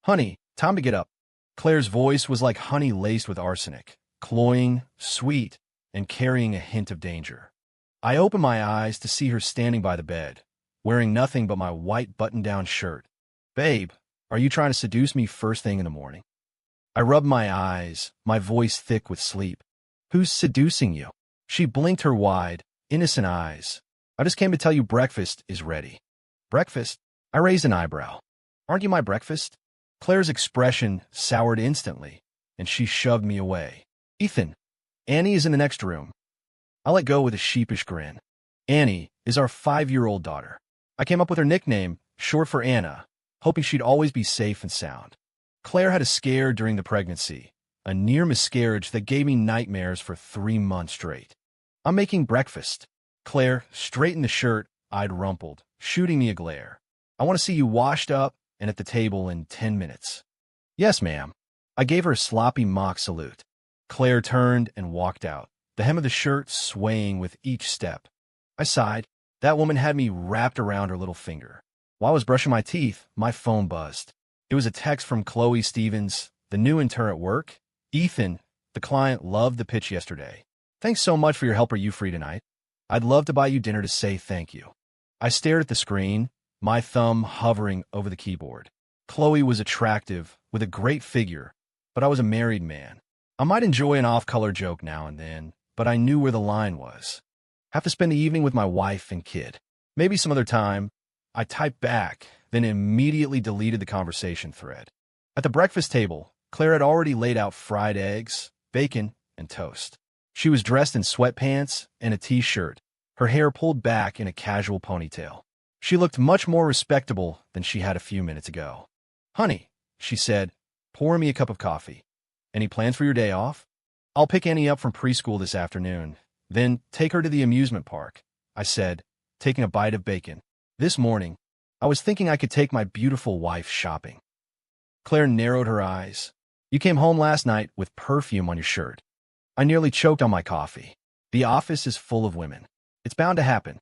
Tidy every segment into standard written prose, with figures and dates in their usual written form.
Honey, time to get up. Claire's voice was like honey laced with arsenic, cloying, sweet, and carrying a hint of danger. I opened my eyes to see her standing by the bed, wearing nothing but my white button-down shirt. Babe, are you trying to seduce me first thing in the morning? I rubbed my eyes, my voice thick with sleep. Who's seducing you? She blinked her wide, innocent eyes. I just came to tell you breakfast is ready. Breakfast? I raised an eyebrow. Aren't you my breakfast? Claire's expression soured instantly, and she shoved me away. Ethan, Annie is in the next room. I let go with a sheepish grin. Annie is our 5-year-old daughter. I came up with her nickname, short for Anna, hoping she'd always be safe and sound. Claire had a scare during the pregnancy, a near miscarriage that gave me nightmares for 3 months straight. I'm making breakfast. Claire straightened the shirt I'd rumpled, shooting me a glare. I want to see you washed up and at the table in 10 minutes. Yes, ma'am. I gave her a sloppy mock salute. Claire turned and walked out, the hem of the shirt swaying with each step. I sighed. That woman had me wrapped around her little finger. While I was brushing my teeth, my phone buzzed. It was a text from Chloe Stevens, the new intern at work. Ethan, the client, loved the pitch yesterday. Thanks so much for your help. Are you free tonight? I'd love to buy you dinner to say thank you. I stared at the screen, my thumb hovering over the keyboard. Chloe was attractive, with a great figure, but I was a married man. I might enjoy an off-color joke now and then, but I knew where the line was. Have to spend the evening with my wife and kid. Maybe some other time. I typed back, then immediately deleted the conversation thread. At the breakfast table, Claire had already laid out fried eggs, bacon, and toast. She was dressed in sweatpants and a t-shirt, her hair pulled back in a casual ponytail. She looked much more respectable than she had a few minutes ago. Honey, she said, pour me a cup of coffee. Any plans for your day off? I'll pick Annie up from preschool this afternoon, then take her to the amusement park, I said, taking a bite of bacon. This morning, I was thinking I could take my beautiful wife shopping. Claire narrowed her eyes. You came home last night with perfume on your shirt. I nearly choked on my coffee. The office is full of women. It's bound to happen.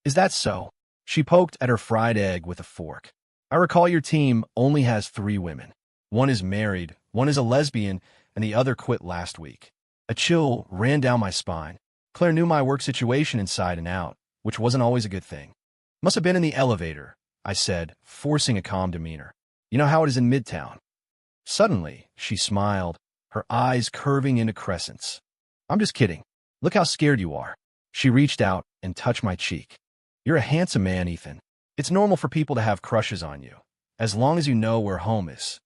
Is that so? She poked at her fried egg with a fork. I recall your team only has 3 women. One is married, one is a lesbian, and the other quit last week. A chill ran down my spine. Claire knew my work situation inside and out, which wasn't always a good thing. Must have been in the elevator, I said, forcing a calm demeanor. You know how it is in Midtown. Suddenly, she smiled, her eyes curving into crescents. I'm just kidding. Look how scared you are. She reached out and touched my cheek. You're a handsome man, Ethan. It's normal for people to have crushes on you, as long as you know where home is.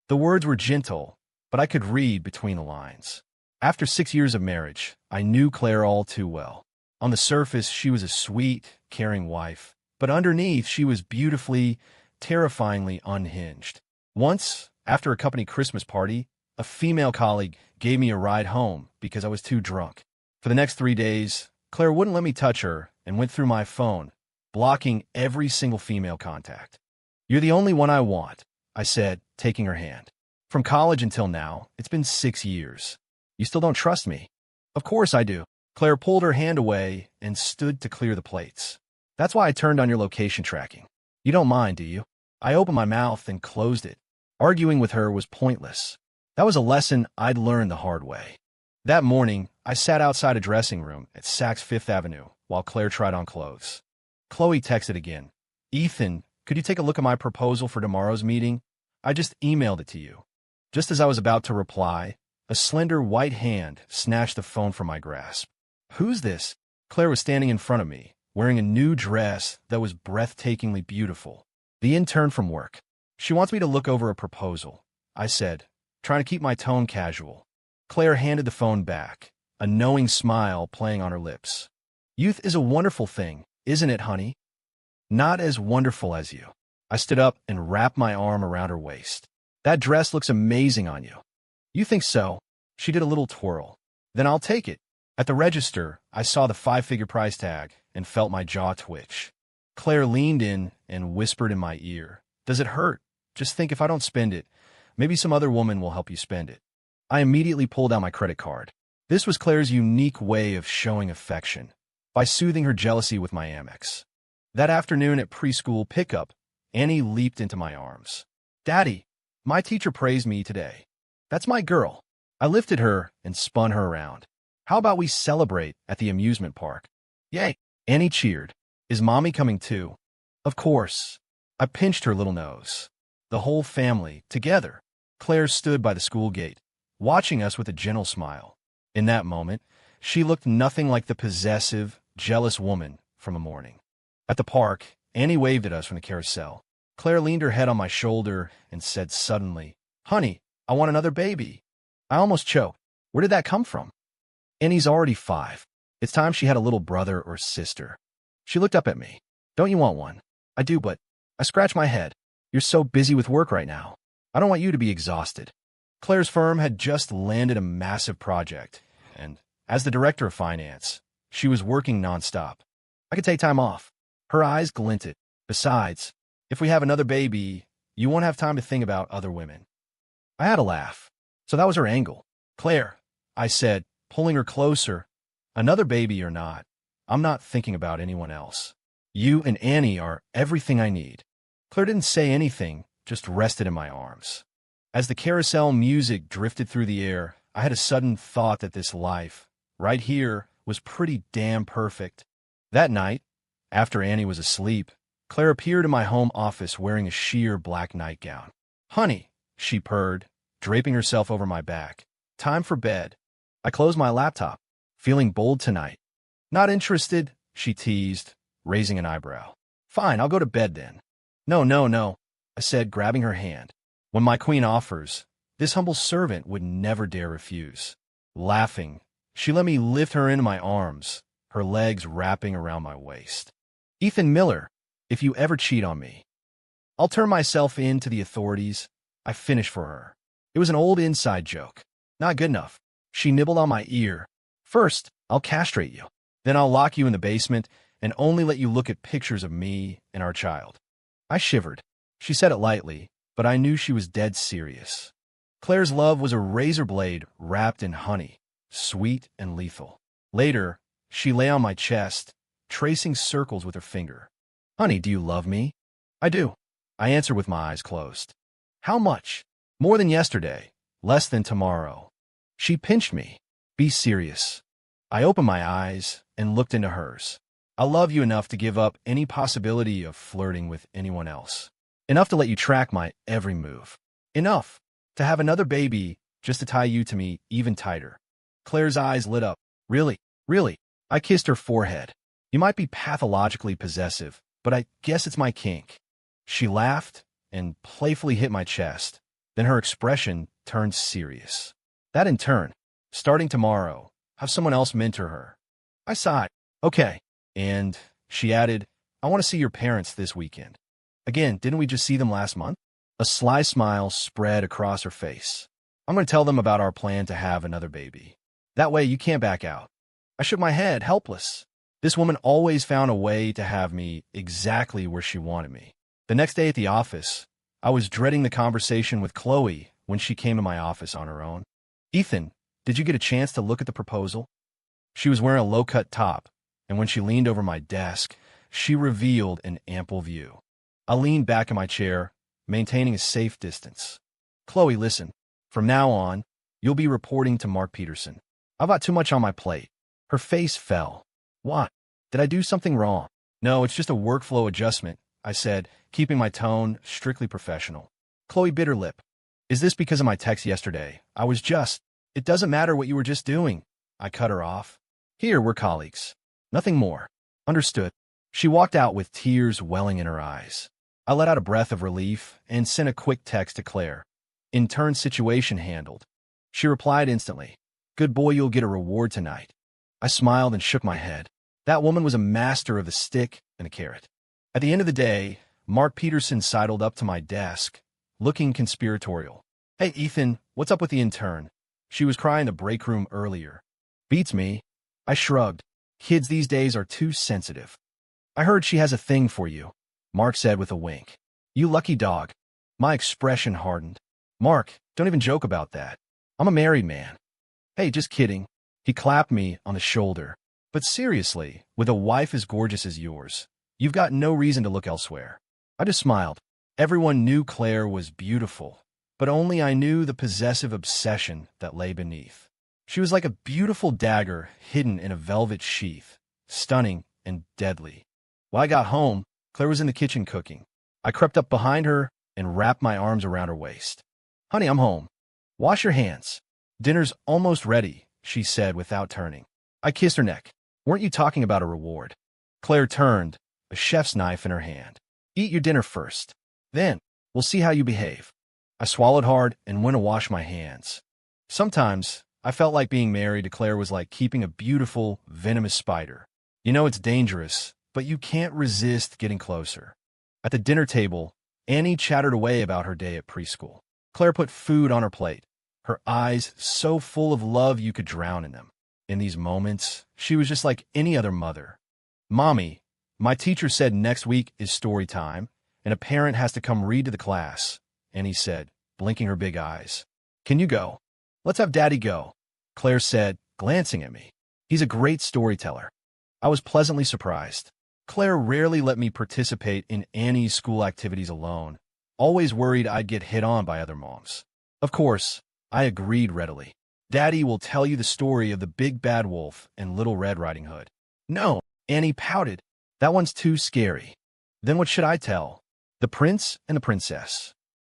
The words were gentle, but I could read between the lines. After 6 years of marriage, I knew Claire all too well. On the surface, she was a sweet, caring wife, but underneath, she was beautifully, terrifyingly unhinged. Once, after a company Christmas party, a female colleague gave me a ride home because I was too drunk. For the next 3 days, Claire wouldn't let me touch her and went through my phone, blocking every single female contact. You're the only one I want, I said, taking her hand. From college until now, it's been 6 years. You still don't trust me? Of course I do. Claire pulled her hand away and stood to clear the plates. That's why I turned on your location tracking. You don't mind, do you? I opened my mouth and closed it. Arguing with her was pointless. That was a lesson I'd learned the hard way. That morning, I sat outside a dressing room at Saks Fifth Avenue while Claire tried on clothes. Chloe texted again. Ethan, could you take a look at my proposal for tomorrow's meeting? I just emailed it to you. Just as I was about to reply, a slender white hand snatched the phone from my grasp. Who's this? Claire was standing in front of me, wearing a new dress that was breathtakingly beautiful. The intern from work. She wants me to look over a proposal, I said, trying to keep my tone casual. Claire handed the phone back, a knowing smile playing on her lips. Youth is a wonderful thing, isn't it, honey? Not as wonderful as you. I stood up and wrapped my arm around her waist. That dress looks amazing on you. You think so? She did a little twirl. Then I'll take it. At the register, I saw the 5-figure price tag and felt my jaw twitch. Claire leaned in and whispered in my ear, Does it hurt? Just think if I don't spend it, maybe some other woman will help you spend it. I immediately pulled out my credit card. This was Claire's unique way of showing affection, by soothing her jealousy with my Amex. That afternoon at preschool pickup, Annie leaped into my arms. Daddy, My teacher praised me today. That's my girl. I lifted her and spun her around. How about we celebrate at the amusement park? Yay! Annie cheered. Is Mommy coming too? Of course. I pinched her little nose. The whole family, together. Claire stood by the school gate, watching us with a gentle smile. In that moment, she looked nothing like the possessive, jealous woman from the morning. At the park, Annie waved at us from the carousel. Claire leaned her head on my shoulder and said suddenly, "Honey, I want another baby." I almost choked. Where did that come from? Annie's already 5. It's time she had a little brother or sister. She looked up at me. Don't you want one? I do, but I scratched my head. You're so busy with work right now. I don't want you to be exhausted. Claire's firm had just landed a massive project, and as the director of finance, she was working nonstop. I could take time off. Her eyes glinted. Besides, if we have another baby, you won't have time to think about other women. I had a laugh. So that was her angle. Claire, I said, pulling her closer, another baby or not, I'm not thinking about anyone else. You and Annie are everything I need. Claire didn't say anything, just rested in my arms. As the carousel music drifted through the air, I had a sudden thought that this life, right here, was pretty damn perfect. That night, after Annie was asleep, Claire appeared in my home office wearing a sheer black nightgown. Honey, she purred, draping herself over my back. Time for bed. I closed my laptop, feeling bold tonight. Not interested, she teased, raising an eyebrow. Fine, I'll go to bed then. No, no, no, I said, grabbing her hand. When my queen offers, this humble servant would never dare refuse. Laughing, she let me lift her into my arms, her legs wrapping around my waist. Ethan Miller, if you ever cheat on me, I'll turn myself in to the authorities. I finished for her. It was an old inside joke. Not good enough. She nibbled on my ear. First, I'll castrate you. Then I'll lock you in the basement and only let you look at pictures of me and our child. I shivered. She said it lightly, but I knew she was dead serious. Claire's love was a razor blade wrapped in honey, sweet and lethal. Later, she lay on my chest, tracing circles with her finger. Honey, do you love me? I do. I answered with my eyes closed. How much? More than yesterday. Less than tomorrow. She pinched me. Be serious. I opened my eyes and looked into hers. I love you enough to give up any possibility of flirting with anyone else. Enough to let you track my every move. Enough to have another baby just to tie you to me even tighter. Claire's eyes lit up. Really? Really? I kissed her forehead. You might be pathologically possessive, but I guess it's my kink. She laughed and playfully hit my chest. Then her expression turned serious. That in turn, starting tomorrow, have someone else mentor her. I sighed. Okay. And she added, I want to see your parents this weekend. Again, didn't we just see them last month? A sly smile spread across her face. I'm going to tell them about our plan to have another baby. That way you can't back out. I shook my head, helpless. This woman always found a way to have me exactly where she wanted me. The next day at the office, I was dreading the conversation with Chloe when she came to my office on her own. Ethan, did you get a chance to look at the proposal? She was wearing a low-cut top, and when she leaned over my desk, she revealed an ample view. I leaned back in my chair, maintaining a safe distance. Chloe, listen. From now on, you'll be reporting to Mark Peterson. I've got too much on my plate. Her face fell. What? Did I do something wrong? No, it's just a workflow adjustment, I said, keeping my tone strictly professional. Chloe bit her lip. Is this because of my text yesterday? It doesn't matter what you were just doing. I cut her off. Here, we're colleagues. Nothing more. Understood. She walked out with tears welling in her eyes. I let out a breath of relief and sent a quick text to Claire. In turn, situation handled. She replied instantly. Good boy, you'll get a reward tonight. I smiled and shook my head. That woman was a master of the stick and a carrot. At the end of the day, Mark Peterson sidled up to my desk, looking conspiratorial. Hey, Ethan, what's up with the intern? She was crying in the break room earlier. Beats me. I shrugged. Kids these days are too sensitive. I heard she has a thing for you, Mark said with a wink. You lucky dog. My expression hardened. Mark, don't even joke about that. I'm a married man. Hey, just kidding. He clapped me on the shoulder. But seriously, with a wife as gorgeous as yours, you've got no reason to look elsewhere. I just smiled. Everyone knew Claire was beautiful, but only I knew the possessive obsession that lay beneath. She was like a beautiful dagger hidden in a velvet sheath, stunning and deadly. When I got home, Claire was in the kitchen cooking. I crept up behind her and wrapped my arms around her waist. "Honey, I'm home. Wash your hands. Dinner's almost ready," she said without turning. I kissed her neck. "Weren't you talking about a reward?" Claire turned, a chef's knife in her hand. "Eat your dinner first. Then, we'll see how you behave." I swallowed hard and went to wash my hands. Sometimes, I felt like being married to Claire was like keeping a beautiful, venomous spider. You know it's dangerous, but you can't resist getting closer. At the dinner table, Annie chattered away about her day at preschool. Claire put food on her plate, her eyes so full of love you could drown in them. In these moments, she was just like any other mother. "Mommy, my teacher said next week is story time, and a parent has to come read to the class," Annie said, blinking her big eyes. "Can you go?" "Let's have Daddy go," Claire said, glancing at me. "He's a great storyteller." I was pleasantly surprised. Claire rarely let me participate in Annie's school activities alone, always worried I'd get hit on by other moms. Of course, I agreed readily. "Daddy will tell you the story of the Big Bad Wolf and Little Red Riding Hood." "No," Annie pouted. "That one's too scary." "Then what should I tell?" "The Prince and the Princess."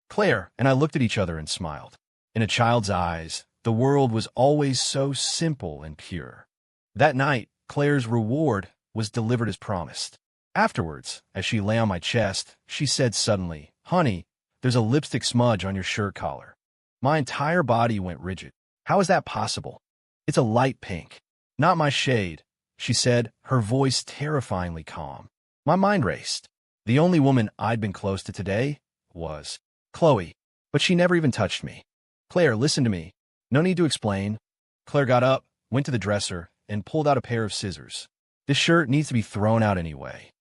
Claire and I looked at each other and smiled. In a child's eyes, the world was always so simple and pure. That night, Claire's reward was delivered as promised. Afterwards, as she lay on my chest, she said suddenly, "Honey, there's a lipstick smudge on your shirt collar." My entire body went rigid. "How is that possible?" "It's a light pink." "Not my shade," she said, her voice terrifyingly calm. My mind raced. The only woman I'd been close to today was Chloe, but she never even touched me. "Claire, listen to me. No need to explain." Claire got up, went to the dresser, and pulled out a pair of scissors. "This shirt needs to be thrown out anyway."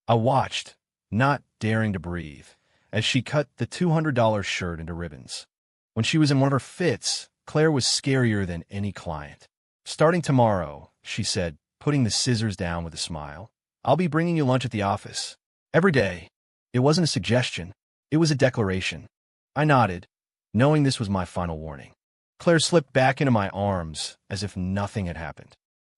I watched, not daring to breathe, as she cut the $200 shirt into ribbons. When she was in one of her fits, Claire was scarier than any client. "Starting tomorrow," she said, putting the scissors down with a smile, "I'll be bringing you lunch at the office. Every day." It wasn't a suggestion. It was a declaration. I nodded, knowing this was my final warning. Claire slipped back into my arms as if nothing had happened.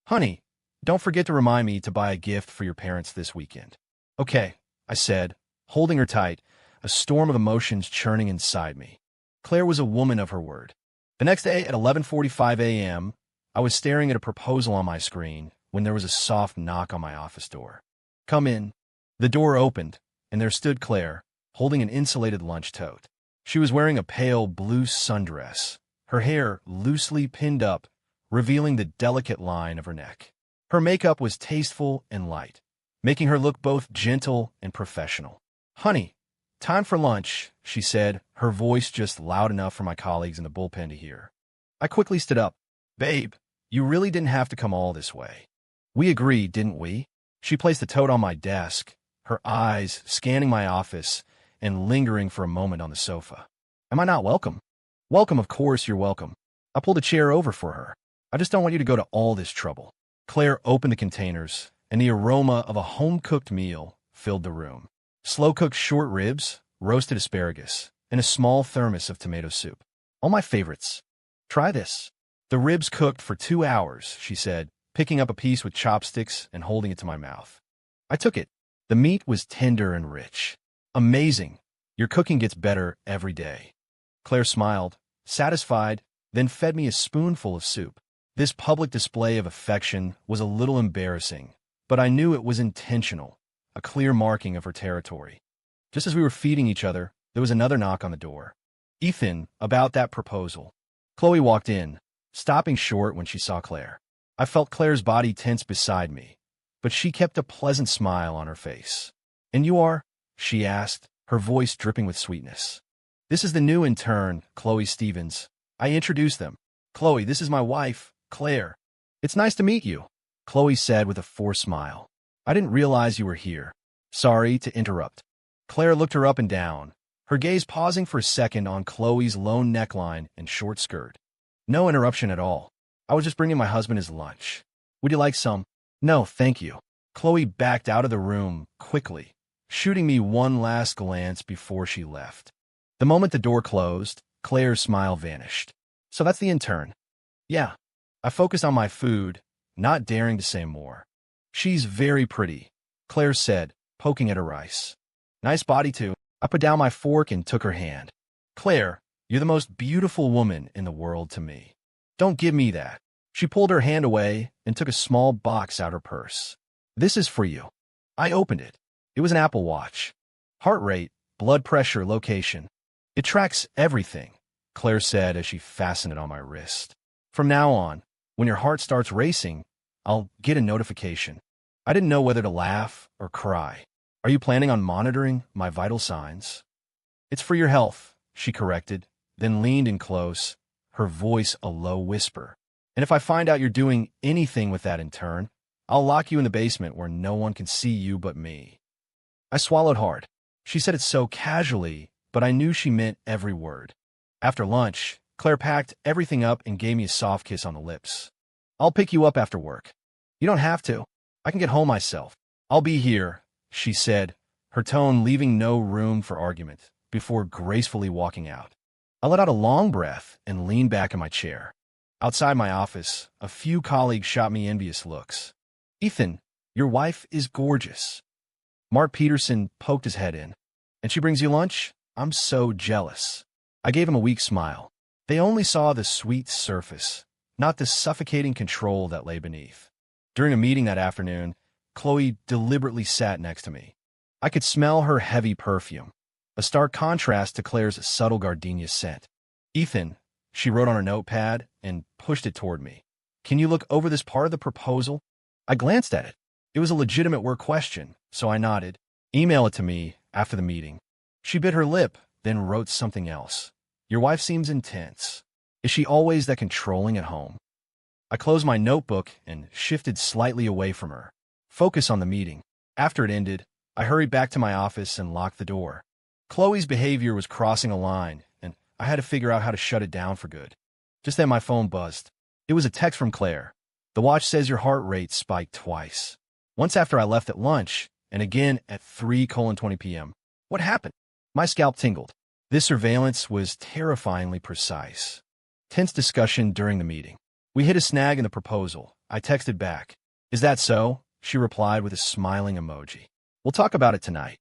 "Honey, don't forget to remind me to buy a gift for your parents this weekend." "Okay," I said, holding her tight, a storm of emotions churning inside me. Claire was a woman of her word. The next day at 11:45 a.m., I was staring at a proposal on my screen when there was a soft knock on my office door. "Come in." The door opened, and there stood Claire, holding an insulated lunch tote. She was wearing a pale blue sundress, her hair loosely pinned up, revealing the delicate line of her neck. Her makeup was tasteful and light, making her look both gentle and professional. "Honey, time for lunch," she said, her voice just loud enough for my colleagues in the bullpen to hear. I quickly stood up. "Babe, you really didn't have to come all this way. We agreed, didn't we?" She placed the tote on my desk, her eyes scanning my office and lingering for a moment on the sofa. "Am I not welcome?" "Welcome, of course you're welcome." I pulled a chair over for her. "I just don't want you to go to all this trouble." Claire opened the containers, and the aroma of a home-cooked meal filled the room. Slow-cooked short ribs, roasted asparagus, and a small thermos of tomato soup. All my favorites. "Try this." "The ribs cooked for 2 hours," she said, picking up a piece with chopsticks and holding it to my mouth. I took it. The meat was tender and rich. "Amazing. Your cooking gets better every day." Claire smiled, satisfied, then fed me a spoonful of soup. This public display of affection was a little embarrassing, but I knew it was intentional, a clear marking of her territory. Just as we were feeding each other, there was another knock on the door. "Ethan, about that proposal." Chloe walked in, stopping short when she saw Claire. I felt Claire's body tense beside me, but she kept a pleasant smile on her face. "And you are?" she asked, her voice dripping with sweetness. "This is the new intern, Chloe Stevens." I introduced them. "Chloe, this is my wife, Claire." "It's nice to meet you," Chloe said with a forced smile. "I didn't realize you were here. Sorry to interrupt." Claire looked her up and down, her gaze pausing for a second on Chloe's lone neckline and short skirt. "No interruption at all. I was just bringing my husband his lunch. Would you like some?" "No, thank you." Chloe backed out of the room quickly, shooting me one last glance before she left. The moment the door closed, Claire's smile vanished. So that's the intern. Yeah. I focused on my food, not daring to say more. She's very pretty, Claire said, poking at her rice. Nice body too. I put down my fork and took her hand. Claire, you're the most beautiful woman in the world to me. Don't give me that. She pulled her hand away and took a small box out her purse. This is for you. I opened it. It was an Apple Watch. Heart rate, blood pressure, location. It tracks everything, Claire said as she fastened it on my wrist. From now on, when your heart starts racing, I'll get a notification. I didn't know whether to laugh or cry. Are you planning on monitoring my vital signs? It's for your health, she corrected, then leaned in close, her voice a low whisper. And if I find out you're doing anything with that intern, I'll lock you in the basement where no one can see you but me. I swallowed hard. She said it so casually, but I knew she meant every word. After lunch, Claire packed everything up and gave me a soft kiss on the lips. I'll pick you up after work. You don't have to. I can get home myself. I'll be here, she said, her tone leaving no room for argument, before gracefully walking out. I let out a long breath and leaned back in my chair. Outside my office, a few colleagues shot me envious looks. Ethan, your wife is gorgeous. Mark Peterson poked his head in. And she brings you lunch? I'm so jealous. I gave him a weak smile. They only saw the sweet surface, not the suffocating control that lay beneath. During a meeting that afternoon, Chloe deliberately sat next to me. I could smell her heavy perfume, a stark contrast to Claire's subtle gardenia scent. Ethan, she wrote on a notepad and pushed it toward me. Can you look over this part of the proposal? I glanced at it. It was a legitimate work question, so I nodded. Email it to me after the meeting. She bit her lip, then wrote something else. Your wife seems intense. Is she always that controlling at home? I closed my notebook and shifted slightly away from her. Focus on the meeting. After it ended, I hurried back to my office and locked the door. Chloe's behavior was crossing a line, and I had to figure out how to shut it down for good. Just then my phone buzzed. It was a text from Claire. The watch says your heart rate spiked twice. Once after I left at lunch, and again at 3:20 p.m. What happened? My scalp tingled. This surveillance was terrifyingly precise. Tense discussion during the meeting. We hit a snag in the proposal. I texted back. Is that so? She replied with a smiling emoji. We'll talk about it tonight.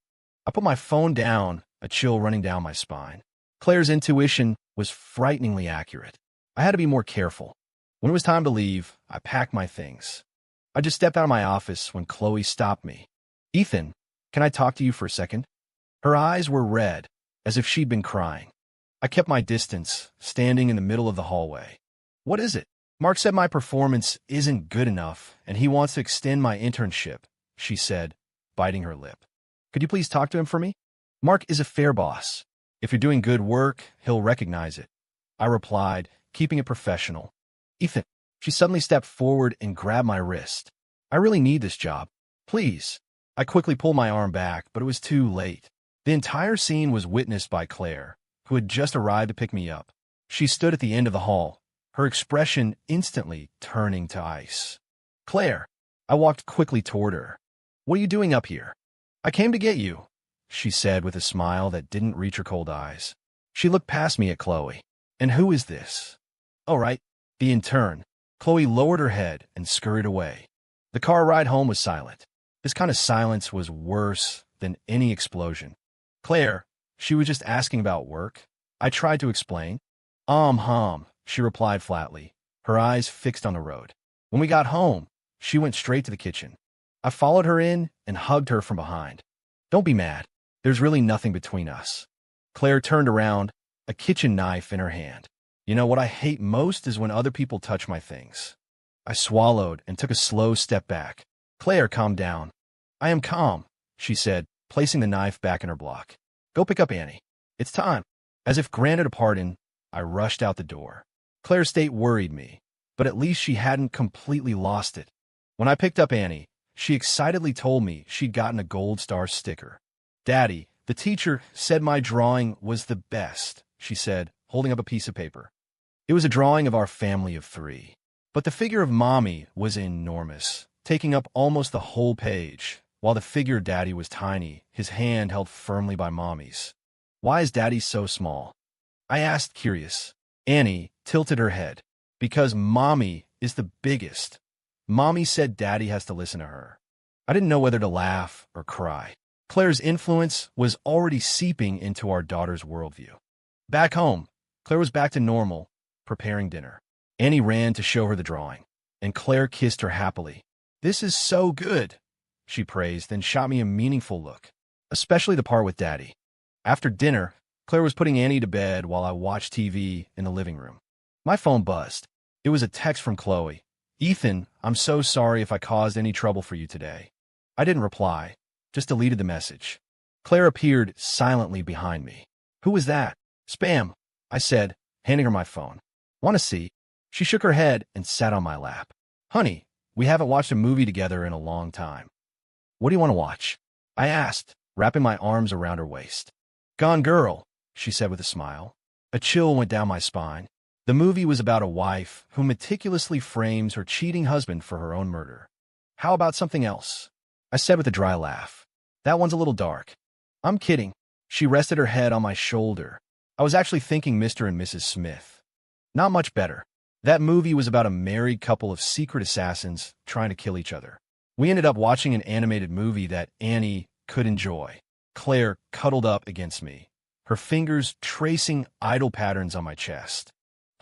I put my phone down, a chill running down my spine. Claire's intuition was frighteningly accurate. I had to be more careful. When it was time to leave, I packed my things. I just stepped out of my office when Chloe stopped me. Ethan, can I talk to you for a second? Her eyes were red, as if she'd been crying. I kept my distance, standing in the middle of the hallway. What is it? Mark said my performance isn't good enough, and he wants to extend my internship, she said, biting her lip. Could you please talk to him for me? Mark is a fair boss. If you're doing good work, he'll recognize it. I replied, keeping it professional. Ethan, she suddenly stepped forward and grabbed my wrist. I really need this job. Please. I quickly pulled my arm back, but it was too late. The entire scene was witnessed by Claire, who had just arrived to pick me up. She stood at the end of the hall, her expression instantly turning to ice. Claire, I walked quickly toward her. What are you doing up here? I came to get you, she said with a smile that didn't reach her cold eyes. She looked past me at Chloe. And who is this? Oh, right, the intern. Chloe lowered her head and scurried away. The car ride home was silent. This kind of silence was worse than any explosion. Claire, she was just asking about work. I tried to explain. She replied flatly, her eyes fixed on the road. When we got home, she went straight to the kitchen. I followed her in and hugged her from behind. Don't be mad. There's really nothing between us. Claire turned around, a kitchen knife in her hand. You know, what I hate most is when other people touch my things. I swallowed and took a slow step back. Claire, calm down. I am calm, she said, placing the knife back in her block. Go pick up Annie. It's time. As if granted a pardon, I rushed out the door. Claire's state worried me, but at least she hadn't completely lost it. When I picked up Annie, she excitedly told me she'd gotten a gold star sticker. Daddy, the teacher said my drawing was the best, she said, holding up a piece of paper. It was a drawing of our family of 3. But the figure of Mommy was enormous, taking up almost the whole page, while the figure of Daddy was tiny, his hand held firmly by Mommy's. Why is Daddy so small? I asked, curious. Annie tilted her head. Because Mommy is the biggest. Mommy said Daddy has to listen to her. I didn't know whether to laugh or cry. Claire's influence was already seeping into our daughter's worldview. Back home, Claire was back to normal, preparing dinner. Annie ran to show her the drawing, and Claire kissed her happily. "This is so good," she praised, and shot me a meaningful look, especially the part with Daddy. After dinner, Claire was putting Annie to bed while I watched TV in the living room. My phone buzzed. It was a text from Chloe. "Ethan, I'm so sorry if I caused any trouble for you today." I didn't reply, just deleted the message. Claire appeared silently behind me. "Who was that?" "Spam," I said, handing her my phone. "Want to see?" She shook her head and sat on my lap. "Honey, we haven't watched a movie together in a long time. What do you want to watch?" I asked, wrapping my arms around her waist. "Gone Girl," she said with a smile. A chill went down my spine. The movie was about a wife who meticulously frames her cheating husband for her own murder. "How about something else?" I said with a dry laugh. "That one's a little dark." "I'm kidding." She rested her head on my shoulder. I was actually thinking Mr. and Mrs. Smith. Not much better. That movie was about a married couple of secret assassins trying to kill each other. We ended up watching an animated movie that Annie could enjoy. Claire cuddled up against me, her fingers tracing idle patterns on my chest.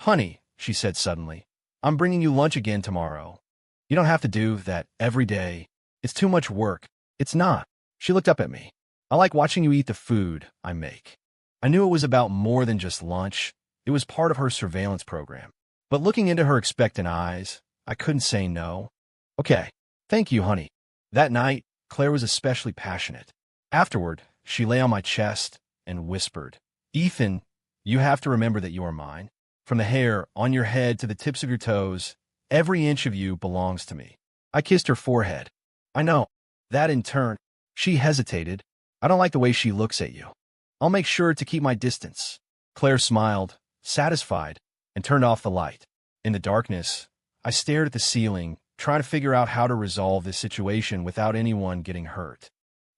"Honey," she said suddenly, "I'm bringing you lunch again tomorrow. You don't have to do that every day. It's too much work." "It's not." She looked up at me. "I like watching you eat the food I make." I knew it was about more than just lunch. It was part of her surveillance program. But looking into her expectant eyes, I couldn't say no. "Okay, thank you, honey." That night, Claire was especially passionate. Afterward, she lay on my chest and whispered, "Ethan, you have to remember that you are mine. From the hair on your head to the tips of your toes, every inch of you belongs to me." I kissed her forehead. "I know." That in turn, she hesitated. "I don't like the way she looks at you. I'll make sure to keep my distance." Claire smiled, satisfied, and turned off the light. In the darkness, I stared at the ceiling, trying to figure out how to resolve this situation without anyone getting hurt.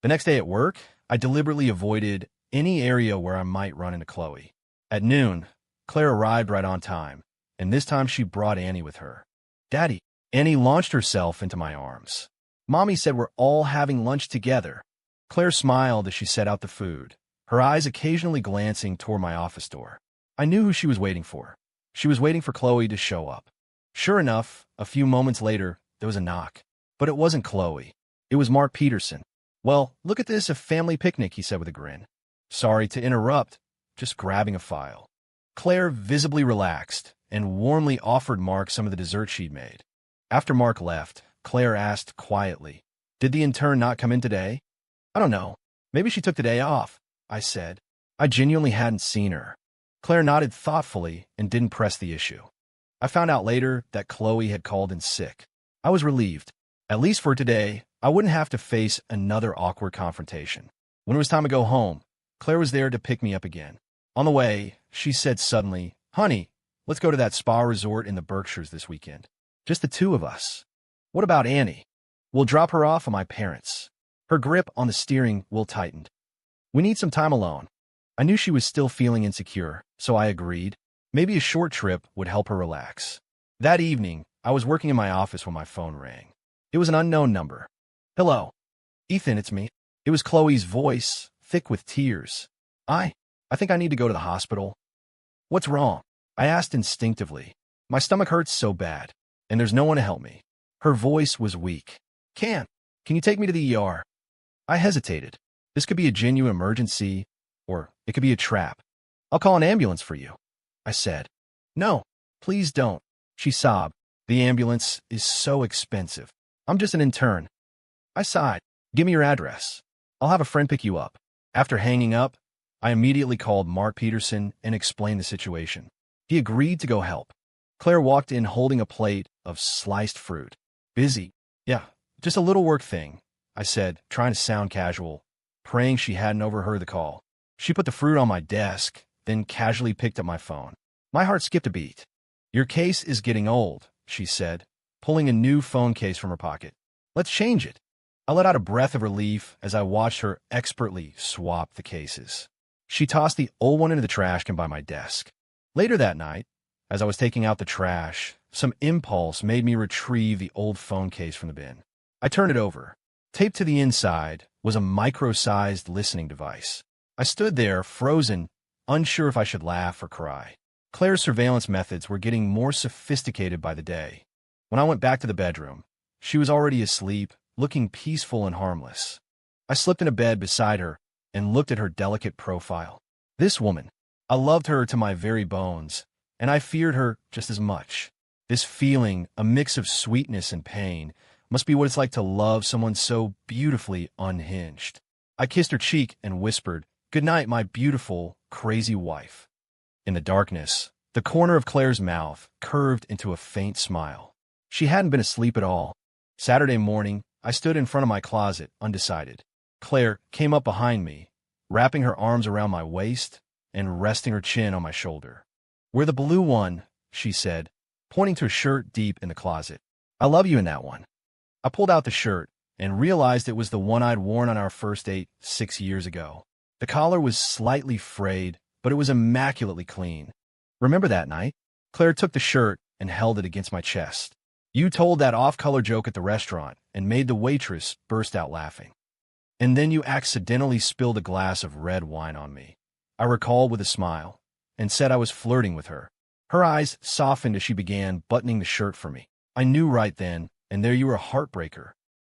The next day at work, I deliberately avoided any area where I might run into Chloe. At noon, Claire arrived right on time, and this time she brought Annie with her. "Daddy." Annie launched herself into my arms. "Mommy said we're all having lunch together." Claire smiled as she set out the food, her eyes occasionally glancing toward my office door. I knew who she was waiting for. She was waiting for Chloe to show up. Sure enough, a few moments later, there was a knock. But it wasn't Chloe. It was Mark Peterson. "Well, look at this, a family picnic," he said with a grin. "Sorry to interrupt, just grabbing a file." Claire visibly relaxed and warmly offered Mark some of the dessert she'd made. After Mark left, Claire asked quietly, "Did the intern not come in today?" "I don't know. Maybe she took the day off," I said. I genuinely hadn't seen her. Claire nodded thoughtfully and didn't press the issue. I found out later that Chloe had called in sick. I was relieved. At least for today, I wouldn't have to face another awkward confrontation. When it was time to go home, Claire was there to pick me up again. On the way, she said suddenly, "Honey, let's go to that spa resort in the Berkshires this weekend. Just the two of us." "What about Annie?" "We'll drop her off at my parents'." Her grip on the steering wheel tightened. "We need some time alone." I knew she was still feeling insecure, so I agreed. Maybe a short trip would help her relax. That evening, I was working in my office when my phone rang. It was an unknown number. "Hello." "Ethan, it's me." It was Chloe's voice, thick with tears. I think I need to go to the hospital." "What's wrong?" I asked instinctively. "My stomach hurts so bad, and there's no one to help me." Her voice was weak. Can you take me to the ER?" I hesitated. This could be a genuine emergency, or it could be a trap. "I'll call an ambulance for you," I said. "No, please don't," she sobbed. "The ambulance is so expensive. I'm just an intern." I sighed. "Give me your address. I'll have a friend pick you up." After hanging up, I immediately called Mark Peterson and explained the situation. He agreed to go help. Claire walked in holding a plate of sliced fruit. "Busy?" "Yeah, just a little work thing," I said, trying to sound casual, praying she hadn't overheard the call. She put the fruit on my desk, then casually picked up my phone. My heart skipped a beat. "Your case is getting old," she said, pulling a new phone case from her pocket. "Let's change it." I let out a breath of relief as I watched her expertly swap the cases. She tossed the old one into the trash can by my desk. Later that night, as I was taking out the trash, some impulse made me retrieve the old phone case from the bin. I turned it over. Taped to the inside was a micro-sized listening device. I stood there, frozen, unsure if I should laugh or cry. Claire's surveillance methods were getting more sophisticated by the day. When I went back to the bedroom, she was already asleep, looking peaceful and harmless. I slipped into bed beside her and looked at her delicate profile. This woman, I loved her to my very bones, and I feared her just as much. This feeling, a mix of sweetness and pain, must be what it's like to love someone so beautifully unhinged. I kissed her cheek and whispered, "Good night, my beautiful, crazy wife." In the darkness, the corner of Claire's mouth curved into a faint smile. She hadn't been asleep at all. Saturday morning, I stood in front of my closet, undecided. Claire came up behind me, wrapping her arms around my waist and resting her chin on my shoulder. "We're the blue one," she said, pointing to a shirt deep in the closet. "I love you in that one." I pulled out the shirt and realized it was the one I'd worn on our first date 6 years ago. The collar was slightly frayed, but it was immaculately clean. "Remember that night?" Claire took the shirt and held it against my chest. "You told that off-color joke at the restaurant and made the waitress burst out laughing. And then you accidentally spilled a glass of red wine on me." I recalled with a smile and said I was flirting with her. Her eyes softened as she began buttoning the shirt for me. "I knew right then, and there you were, a heartbreaker.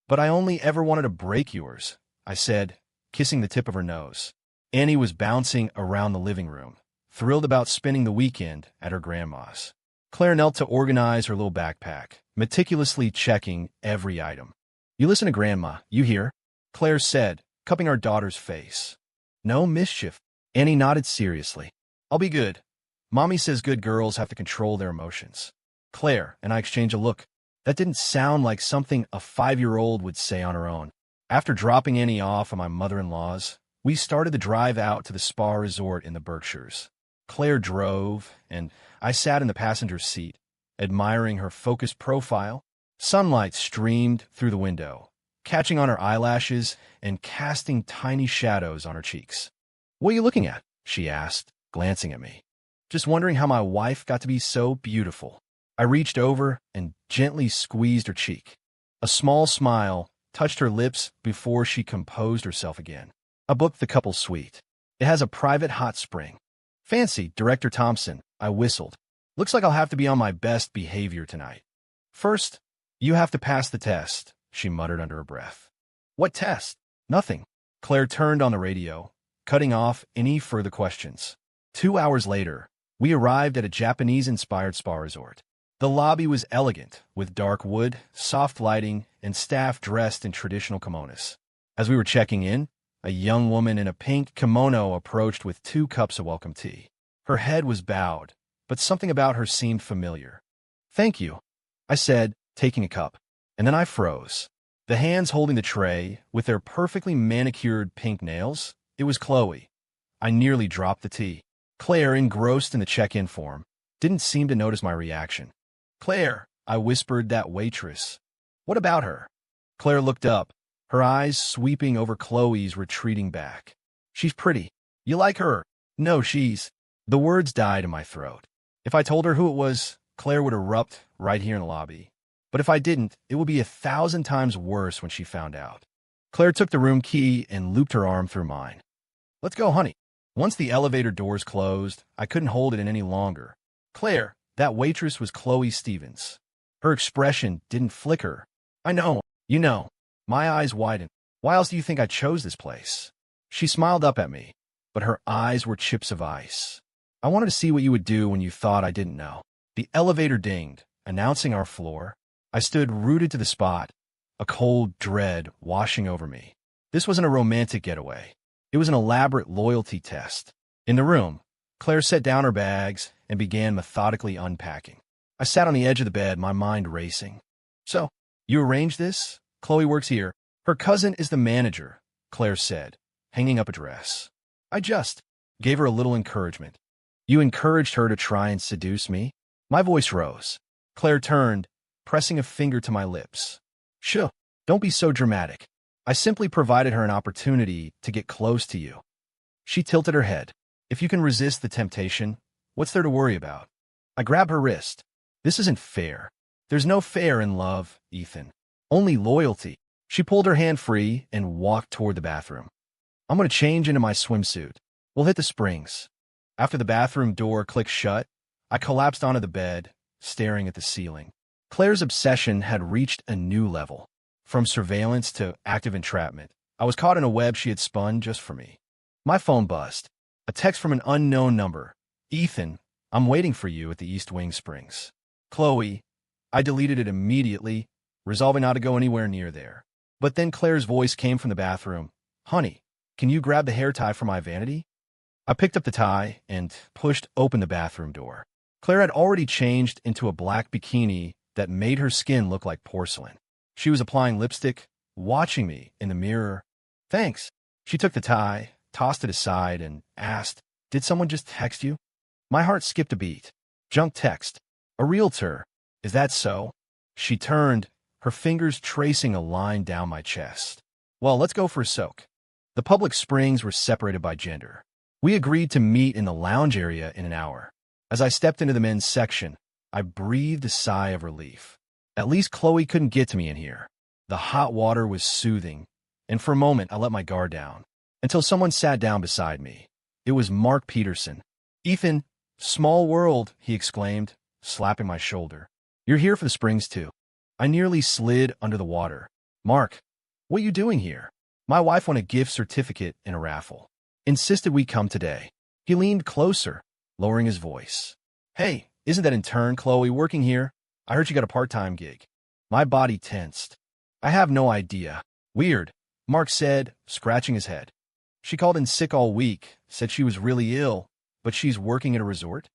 But I only ever wanted to break yours," I said, kissing the tip of her nose. Annie was bouncing around the living room, thrilled about spending the weekend at her grandma's. Claire knelt to organize her little backpack, meticulously checking every item. "You listen to Grandma, you hear?" Claire said, cupping our daughter's face. "No mischief." Annie nodded seriously. "I'll be good. Mommy says good girls have to control their emotions." Claire and I exchanged a look. That didn't sound like something a 5-year-old would say on her own. After dropping Annie off at my mother-in-law's, we started the drive out to the spa resort in the Berkshires. Claire drove, and I sat in the passenger seat, admiring her focused profile. Sunlight streamed through the window, catching on her eyelashes and casting tiny shadows on her cheeks. "What are you looking at?" she asked, glancing at me. "Just wondering how my wife got to be so beautiful." I reached over and gently squeezed her cheek. A small smile touched her lips before she composed herself again. "I booked the couple's suite. It has a private hot spring." "Fancy, Director Thompson," I whistled. "Looks like I'll have to be on my best behavior tonight." "First, you have to pass the test," she muttered under her breath. "What test?" "Nothing." Claire turned on the radio, cutting off any further questions. 2 hours later, we arrived at a Japanese-inspired spa resort. The lobby was elegant, with dark wood, soft lighting, and staff dressed in traditional kimonos. As we were checking in, a young woman in a pink kimono approached with 2 cups of welcome tea. Her head was bowed, but something about her seemed familiar. "Thank you," I said, taking a cup. And then I froze. The hands holding the tray, with their perfectly manicured pink nails, it was Chloe. I nearly dropped the tea. Claire, engrossed in the check-in form, didn't seem to notice my reaction. "Claire," I whispered, "that waitress. What about her?" Claire looked up, her eyes sweeping over Chloe's retreating back. "She's pretty. You like her?" "No, she's—" The words died in my throat. If I told her who it was, Claire would erupt right here in the lobby. But if I didn't, it would be 1,000 times worse when she found out. Claire took the room key and looped her arm through mine. "Let's go, honey." Once the elevator doors closed, I couldn't hold it in any longer. "Claire, that waitress was Chloe Stevens." Her expression didn't flicker. "I know, you know." My eyes widened. "Why else do you think I chose this place?" She smiled up at me, but her eyes were chips of ice. "I wanted to see what you would do when you thought I didn't know." The elevator dinged, announcing our floor. I stood rooted to the spot, a cold dread washing over me. This wasn't a romantic getaway. It was an elaborate loyalty test. In the room, Claire set down her bags and began methodically unpacking. I sat on the edge of the bed, my mind racing. "So, you arranged this? Chloe works here. Her cousin is the manager," Claire said, hanging up a dress. I just gave her a little encouragement. "You encouraged her to try and seduce me?" My voice rose. Claire turned, pressing a finger to my lips. "Sure, don't be so dramatic. I simply provided her an opportunity to get close to you." She tilted her head. If you can resist the temptation, what's there to worry about? I grabbed her wrist. This isn't fair. There's no fair in love, Ethan. Only loyalty. She pulled her hand free and walked toward the bathroom. I'm going to change into my swimsuit. We'll hit the springs. After the bathroom door clicked shut, I collapsed onto the bed, staring at the ceiling. Claire's obsession had reached a new level. From surveillance to active entrapment, I was caught in a web she had spun just for me. My phone buzzed. A text from an unknown number. Ethan, I'm waiting for you at the East Wing Springs. Chloe. I deleted it immediately, resolving not to go anywhere near there. But then Claire's voice came from the bathroom. Honey, can you grab the hair tie for my vanity? I picked up the tie and pushed open the bathroom door. Claire had already changed into a black bikini that made her skin look like porcelain. She was applying lipstick, watching me in the mirror. Thanks. She took the tie, tossed it aside, and asked, Did someone just text you? My heart skipped a beat. Junk text. A realtor. Is that so? She turned, her fingers tracing a line down my chest. Well, let's go for a soak. The public springs were separated by gender. We agreed to meet in the lounge area in an hour. As I stepped into the men's section, I breathed a sigh of relief. At least Chloe couldn't get to me in here. The hot water was soothing, and for a moment I let my guard down, until someone sat down beside me. It was Mark Peterson. Ethan, small world, he exclaimed, slapping my shoulder. You're here for the springs too. I nearly slid under the water. Mark, what are you doing here? My wife won a gift certificate in a raffle. Insisted we come today. He leaned closer, lowering his voice. Hey, isn't that intern Chloe working here? I heard you got a part-time gig. My body tensed. I have no idea. Weird, Mark said, scratching his head. She called in sick all week, said she was really ill, but she's working at a resort?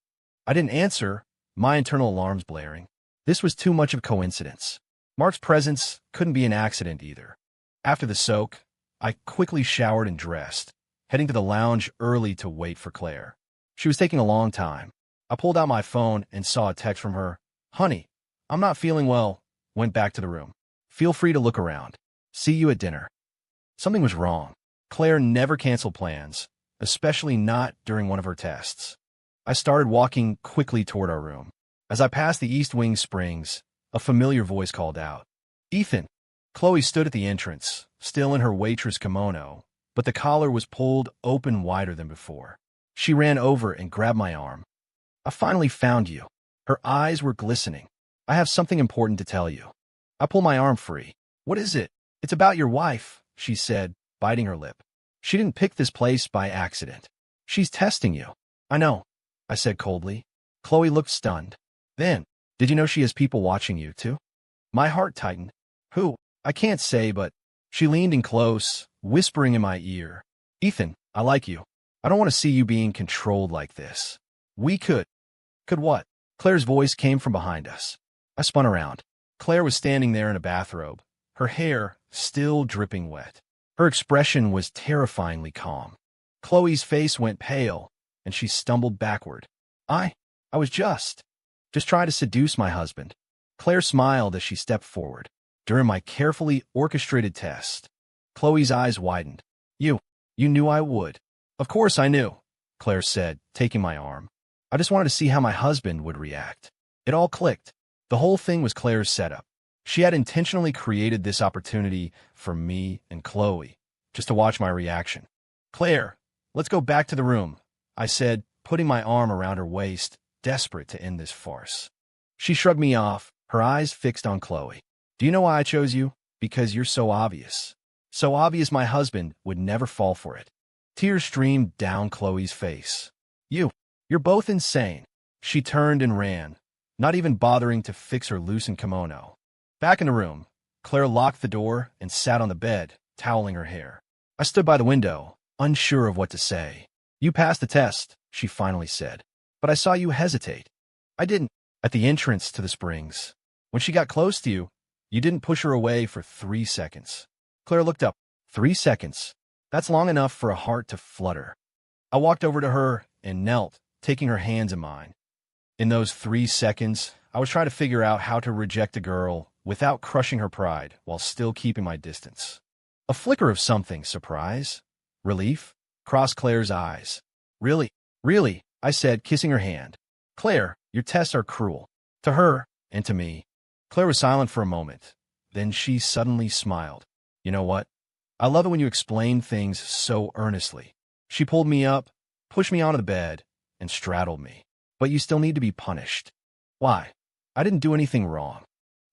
I didn't answer, my internal alarms blaring. This was too much of a coincidence. Mark's presence couldn't be an accident either. After the soak, I quickly showered and dressed, heading to the lounge early to wait for Claire. She was taking a long time. I pulled out my phone and saw a text from her. Honey, I'm not feeling well. Went back to the room. Feel free to look around. See you at dinner. Something was wrong. Claire never canceled plans, especially not during one of her tests. I started walking quickly toward our room. As I passed the East Wing Springs, a familiar voice called out. Ethan. Chloe stood at the entrance, still in her waitress kimono, but the collar was pulled open wider than before. She ran over and grabbed my arm. I finally found you. Her eyes were glistening. I have something important to tell you. I pulled my arm free. What is it? It's about your wife, she said, biting her lip. She didn't pick this place by accident. She's testing you. I know, I said coldly. Chloe looked stunned. Then, did you know she has people watching you, too? My heart tightened. Who? I can't say, but she leaned in close, whispering in my ear. Ethan, I like you. I don't want to see you being controlled like this. We could. Could what? Claire's voice came from behind us. I spun around. Claire was standing there in a bathrobe, her hair still dripping wet. Her expression was terrifyingly calm. Chloe's face went pale, and she stumbled backward. I was just trying to seduce my husband. Claire smiled as she stepped forward. During my carefully orchestrated test, Chloe's eyes widened. You knew I would. Of course I knew, Claire said, taking my arm. I just wanted to see how my husband would react. It all clicked. The whole thing was Claire's setup. She had intentionally created this opportunity for me and Chloe, just to watch my reaction. Claire, let's go back to the room, I said, putting my arm around her waist, desperate to end this farce. She shrugged me off, her eyes fixed on Chloe. Do you know why I chose you? Because you're so obvious. So obvious my husband would never fall for it. Tears streamed down Chloe's face. You're both insane. She turned and ran, not even bothering to fix her loosened kimono. Back in the room, Claire locked the door and sat on the bed, toweling her hair. I stood by the window, unsure of what to say. You passed the test, she finally said. But I saw you hesitate. I didn't. At the entrance to the springs. When she got close to you, you didn't push her away for 3 seconds. Claire looked up. 3 seconds. That's long enough for a heart to flutter. I walked over to her and knelt, taking her hands in mine. In those 3 seconds, I was trying to figure out how to reject a girl without crushing her pride while still keeping my distance. A flicker of something, surprise, relief, crossed Claire's eyes. Really? Really? I said, kissing her hand. Claire, your tests are cruel. To her, and to me. Claire was silent for a moment. Then she suddenly smiled. You know what? I love it when you explain things so earnestly. She pulled me up, pushed me onto the bed, and straddled me. But you still need to be punished. Why? I didn't do anything wrong.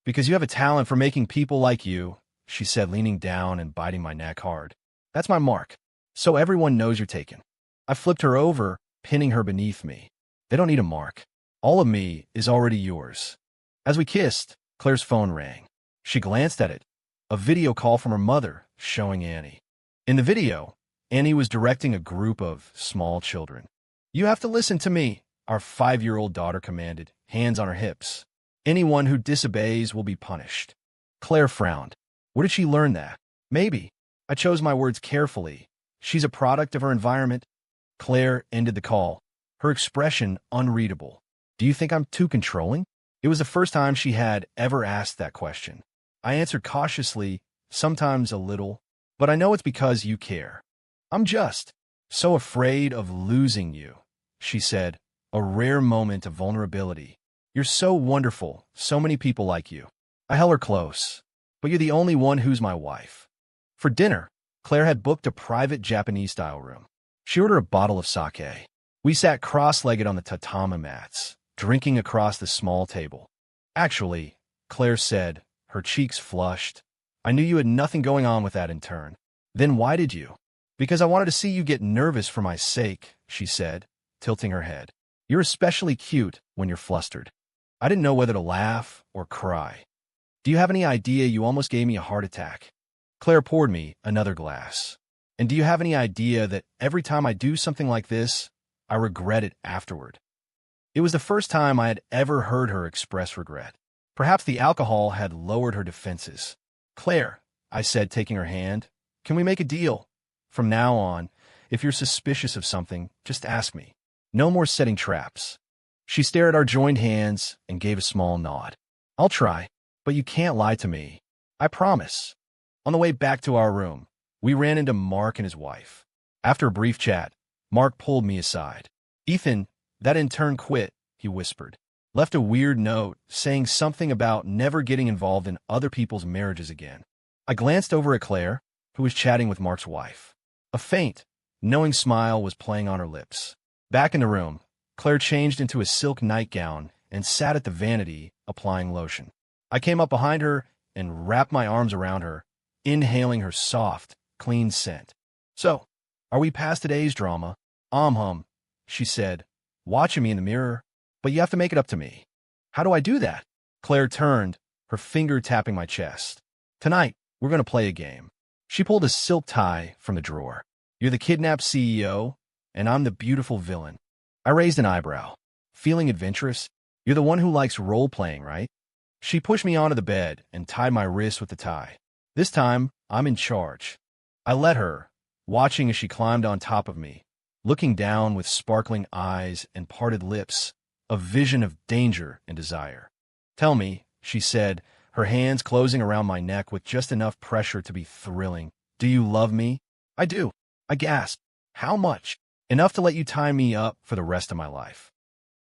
Because you have a talent for making people like you, she said, leaning down and biting my neck hard. That's my mark. So everyone knows you're taken. I flipped her over, pinning her beneath me. They don't need a mark. All of me is already yours. As we kissed, Claire's phone rang. She glanced at it. A video call from her mother showing Annie. In the video, Annie was directing a group of small children. You have to listen to me, our 5-year-old daughter commanded, hands on her hips. Anyone who disobeys will be punished. Claire frowned. Where did she learn that? Maybe. I chose my words carefully. She's a product of her environment. Claire ended the call, her expression unreadable. Do you think I'm too controlling? It was the first time she had ever asked that question. I answered cautiously, sometimes a little, but I know it's because you care. I'm just so afraid of losing you, she said, a rare moment of vulnerability. You're so wonderful, so many people like you. I held her close, but you're the only one who's my wife. For dinner, Claire had booked a private Japanese-style room. She ordered a bottle of sake. We sat cross-legged on the tatami mats, drinking across the small table. Actually, Claire said, her cheeks flushed, I knew you had nothing going on with that in turn. Then why did you? Because I wanted to see you get nervous for my sake, she said, tilting her head. You're especially cute when you're flustered. I didn't know whether to laugh or cry. Do you have any idea you almost gave me a heart attack? Claire poured me another glass. And do you have any idea that every time I do something like this, I regret it afterward? It was the first time I had ever heard her express regret. Perhaps the alcohol had lowered her defenses. Claire, I said, taking her hand, can we make a deal? From now on, if you're suspicious of something, just ask me. No more setting traps. She stared at our joined hands and gave a small nod. I'll try, but you can't lie to me. I promise. On the way back to our room, we ran into Mark and his wife. After a brief chat, Mark pulled me aside. Ethan, that intern quit, he whispered. Left a weird note saying something about never getting involved in other people's marriages again. I glanced over at Claire, who was chatting with Mark's wife. A faint, knowing smile was playing on her lips. Back in the room, Claire changed into a silk nightgown and sat at the vanity, applying lotion. I came up behind her and wrapped my arms around her, inhaling her soft, clean scent. So, are we past today's drama? She said, watching me in the mirror. But you have to make it up to me. How do I do that? Claire turned, her finger tapping my chest. Tonight, we're going to play a game. She pulled a silk tie from the drawer. You're the kidnapped CEO, and I'm the beautiful villain. I raised an eyebrow. Feeling adventurous? You're the one who likes role-playing, right? She pushed me onto the bed and tied my wrist with the tie. This time, I'm in charge. I let her, watching as she climbed on top of me, looking down with sparkling eyes and parted lips, a vision of danger and desire. Tell me, she said, her hands closing around my neck with just enough pressure to be thrilling. Do you love me? I do. I gasped. How much? Enough to let you tie me up for the rest of my life.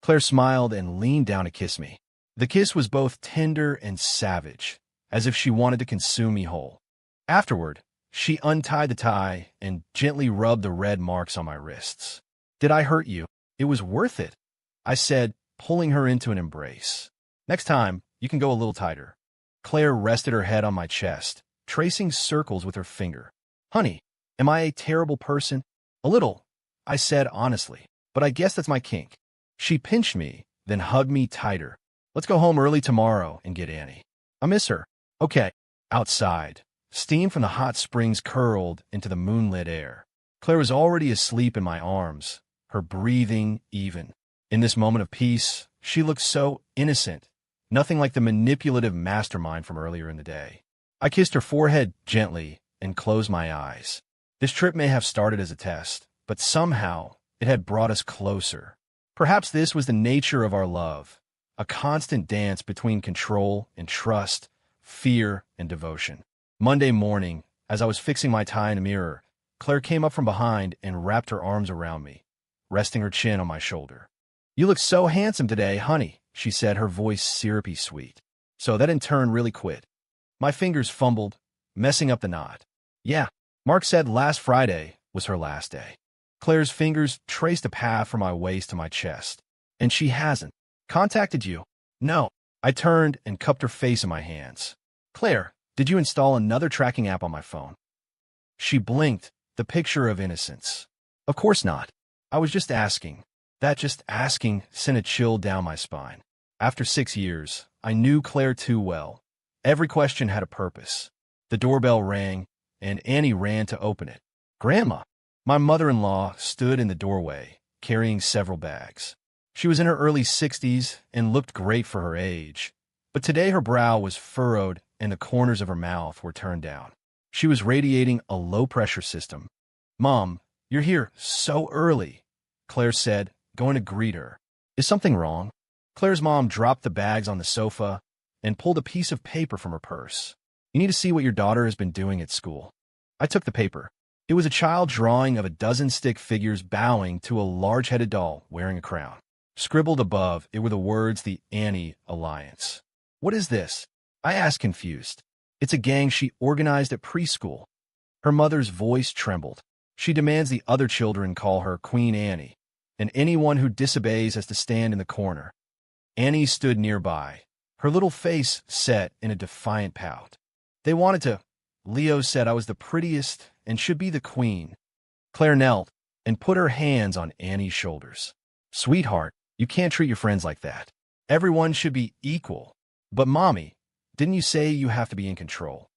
Claire smiled and leaned down to kiss me. The kiss was both tender and savage, as if she wanted to consume me whole. Afterward, she untied the tie and gently rubbed the red marks on my wrists. Did I hurt you? It was worth it, I said, pulling her into an embrace. Next time, you can go a little tighter. Claire rested her head on my chest, tracing circles with her finger. Honey, am I a terrible person? A little, I said honestly, but I guess that's my kink. She pinched me, then hugged me tighter. Let's go home early tomorrow and get Annie. I miss her. Okay. Outside, steam from the hot springs curled into the moonlit air. Claire was already asleep in my arms, her breathing even. In this moment of peace, she looked so innocent, nothing like the manipulative mastermind from earlier in the day. I kissed her forehead gently and closed my eyes. This trip may have started as a test, but somehow it had brought us closer. Perhaps this was the nature of our love, a constant dance between control and trust, fear and devotion. Monday morning, as I was fixing my tie in the mirror, Claire came up from behind and wrapped her arms around me, resting her chin on my shoulder. "You look so handsome today, honey," she said, her voice syrupy sweet. So that in turn really quit. My fingers fumbled, messing up the knot. "Yeah, Mark said last Friday was her last day." Claire's fingers traced a path from my waist to my chest. "And she hasn't contacted you?" "No." I turned and cupped her face in my hands. "Claire, did you install another tracking app on my phone?" She blinked, the picture of innocence. "Of course not. I was just asking." That just asking sent a chill down my spine. After 6 years, I knew Claire too well. Every question had a purpose. The doorbell rang, and Annie ran to open it. "Grandma!" My mother-in-law stood in the doorway, carrying several bags. She was in her early 60s and looked great for her age, but today her brow was furrowed and the corners of her mouth were turned down. She was radiating a low-pressure system. "Mom, you're here so early," Claire said, going to greet her. "Is something wrong?" Claire's mom dropped the bags on the sofa and pulled a piece of paper from her purse. "You need to see what your daughter has been doing at school." I took the paper. It was a child drawing of a dozen stick figures bowing to a large-headed doll wearing a crown. Scribbled above, it were the words the Annie Alliance. "What is this?" I asked, confused. "It's a gang she organized at preschool." Her mother's voice trembled. "She demands the other children call her Queen Annie, and anyone who disobeys has to stand in the corner." Annie stood nearby, her little face set in a defiant pout. "They wanted to. Leo said I was the prettiest and should be the queen." Claire knelt and put her hands on Annie's shoulders. "Sweetheart, you can't treat your friends like that. Everyone should be equal." "But Mommy, didn't you say you have to be in control?"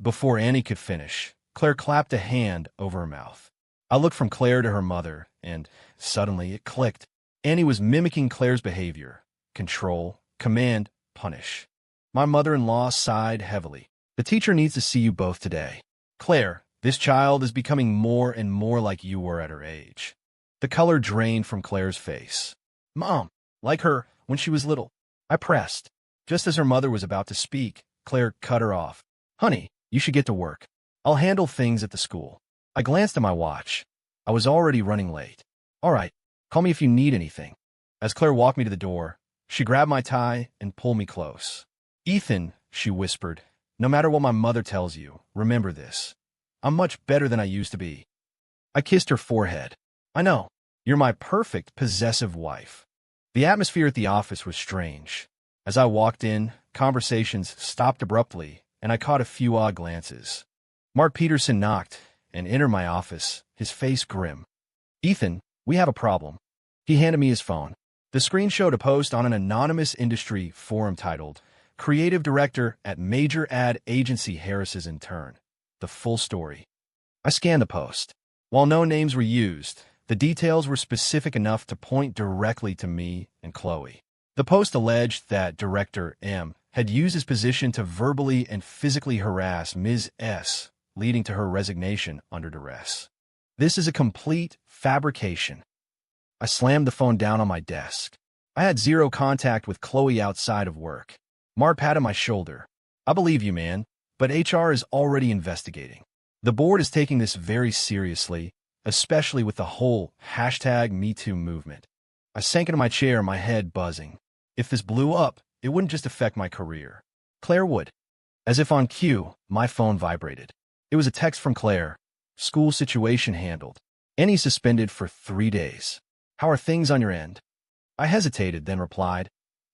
Before Annie could finish, Claire clapped a hand over her mouth. I looked from Claire to her mother, and suddenly it clicked. Annie was mimicking Claire's behavior. Control, command, punish. My mother-in-law sighed heavily. "The teacher needs to see you both today. Claire, this child is becoming more and more like you were at her age." The color drained from Claire's face. "Mom, like her when she was little." I pressed. Just as her mother was about to speak, Claire cut her off. "Honey, you should get to work. I'll handle things at the school." I glanced at my watch. I was already running late. "All right, call me if you need anything." As Claire walked me to the door, she grabbed my tie and pulled me close. "Ethan," she whispered, "no matter what my mother tells you, remember this. I'm much better than I used to be." I kissed her forehead. "I know. You're my perfect, possessive wife." The atmosphere at the office was strange. As I walked in, conversations stopped abruptly, and I caught a few odd glances. Mark Peterson knocked and entered my office, his face grim. "Ethan, we have a problem." He handed me his phone. The screen showed a post on an anonymous industry forum titled, "Creative Director at Major Ad Agency Harris's Intern." The full story. I scanned the post. While no names were used, the details were specific enough to point directly to me and Chloe. The post alleged that Director M had used his position to verbally and physically harass Ms. S, leading to her resignation under duress. This is a complete fabrication. I slammed the phone down on my desk. I had zero contact with Chloe outside of work. Mark patted my shoulder. "I believe you, man, but HR is already investigating. The board is taking this very seriously, especially with the whole #MeToo movement." I sank into my chair, my head buzzing. If this blew up, it wouldn't just affect my career. Claire would. As if on cue, my phone vibrated. It was a text from Claire. "School situation handled. Annie suspended for 3 days. How are things on your end?" I hesitated, then replied,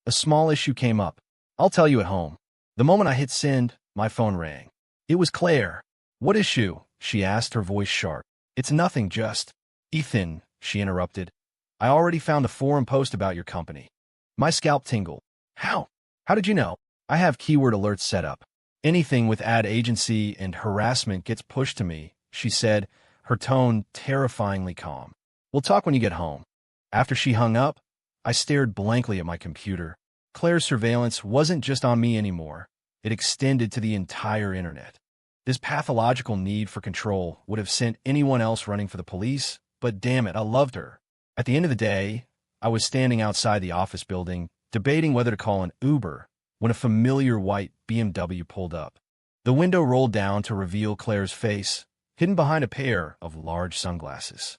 "A small issue came up. I'll tell you at home." The moment I hit send, my phone rang. It was Claire. "What issue?" she asked, her voice sharp. "It's nothing, just—" "Ethan," she interrupted, "I already found the forum post about your company." My scalp tingled. "How? How did you know?" "I have keyword alerts set up. Anything with ad agency and harassment gets pushed to me," she said, her tone terrifyingly calm. "We'll talk when you get home." After she hung up, I stared blankly at my computer. Claire's surveillance wasn't just on me anymore. It extended to the entire internet. This pathological need for control would have sent anyone else running for the police, but damn it, I loved her. At the end of the day, I was standing outside the office building, debating whether to call an Uber, when a familiar white BMW pulled up. The window rolled down to reveal Claire's face, hidden behind a pair of large sunglasses.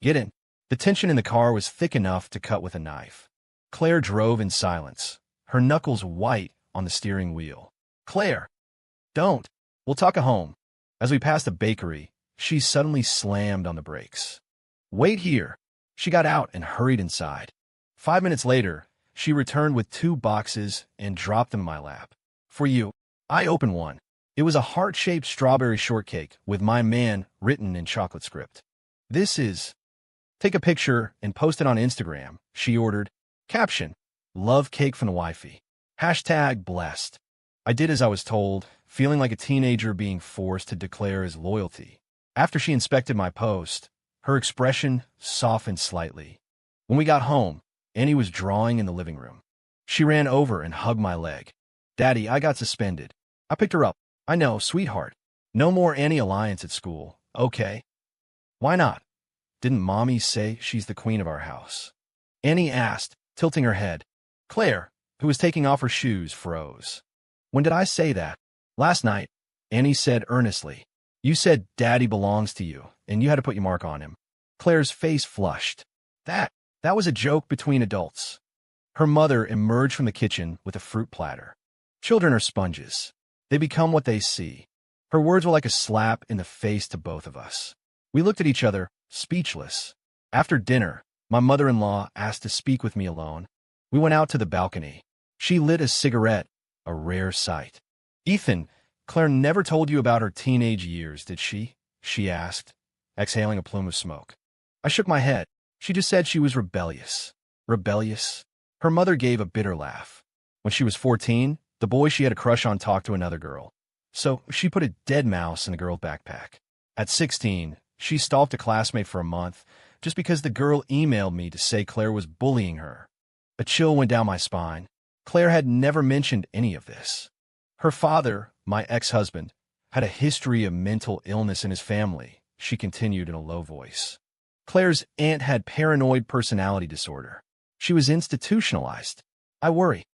Get in. The tension in the car was thick enough to cut with a knife. Claire drove in silence, her knuckles white on the steering wheel. Claire! Don't! We'll talk at home. As we passed a bakery, she suddenly slammed on the brakes. Wait here. She got out and hurried inside. 5 minutes later, she returned with 2 boxes and dropped them in my lap. For you. I opened one. It was a heart-shaped strawberry shortcake with "My Man" written in chocolate script. This is... Take a picture and post it on Instagram, she ordered. Caption: Love cake from the wifey. #blessed. I did as I was told, feeling like a teenager being forced to declare his loyalty. After she inspected my post, her expression softened slightly. When we got home, Annie was drawing in the living room. She ran over and hugged my leg. Daddy, I got suspended. I picked her up. I know, sweetheart. No more Annie Alliance at school, okay? Why not? Didn't Mommy say she's the queen of our house? Annie asked, tilting her head. Claire, who was taking off her shoes, froze. When did I say that? Last night, Annie said earnestly. You said Daddy belongs to you, and you had to put your mark on him. Claire's face flushed. That was a joke between adults. Her mother emerged from the kitchen with a fruit platter. Children are sponges. They become what they see. Her words were like a slap in the face to both of us. We looked at each other, speechless. After dinner, my mother-in-law asked to speak with me alone. We went out to the balcony. She lit a cigarette, a rare sight. Ethan, Claire never told you about her teenage years, did she? She asked, exhaling a plume of smoke. I shook my head. She just said she was rebellious. Rebellious? Her mother gave a bitter laugh. When she was 14, the boy she had a crush on talked to another girl. So she put a dead mouse in the girl's backpack. At 16, she stalked a classmate for a month just because the girl emailed me to say Claire was bullying her. A chill went down my spine. Claire had never mentioned any of this. Her father, my ex-husband, had a history of mental illness in his family, she continued in a low voice. Claire's aunt had paranoid personality disorder. She was institutionalized. I worry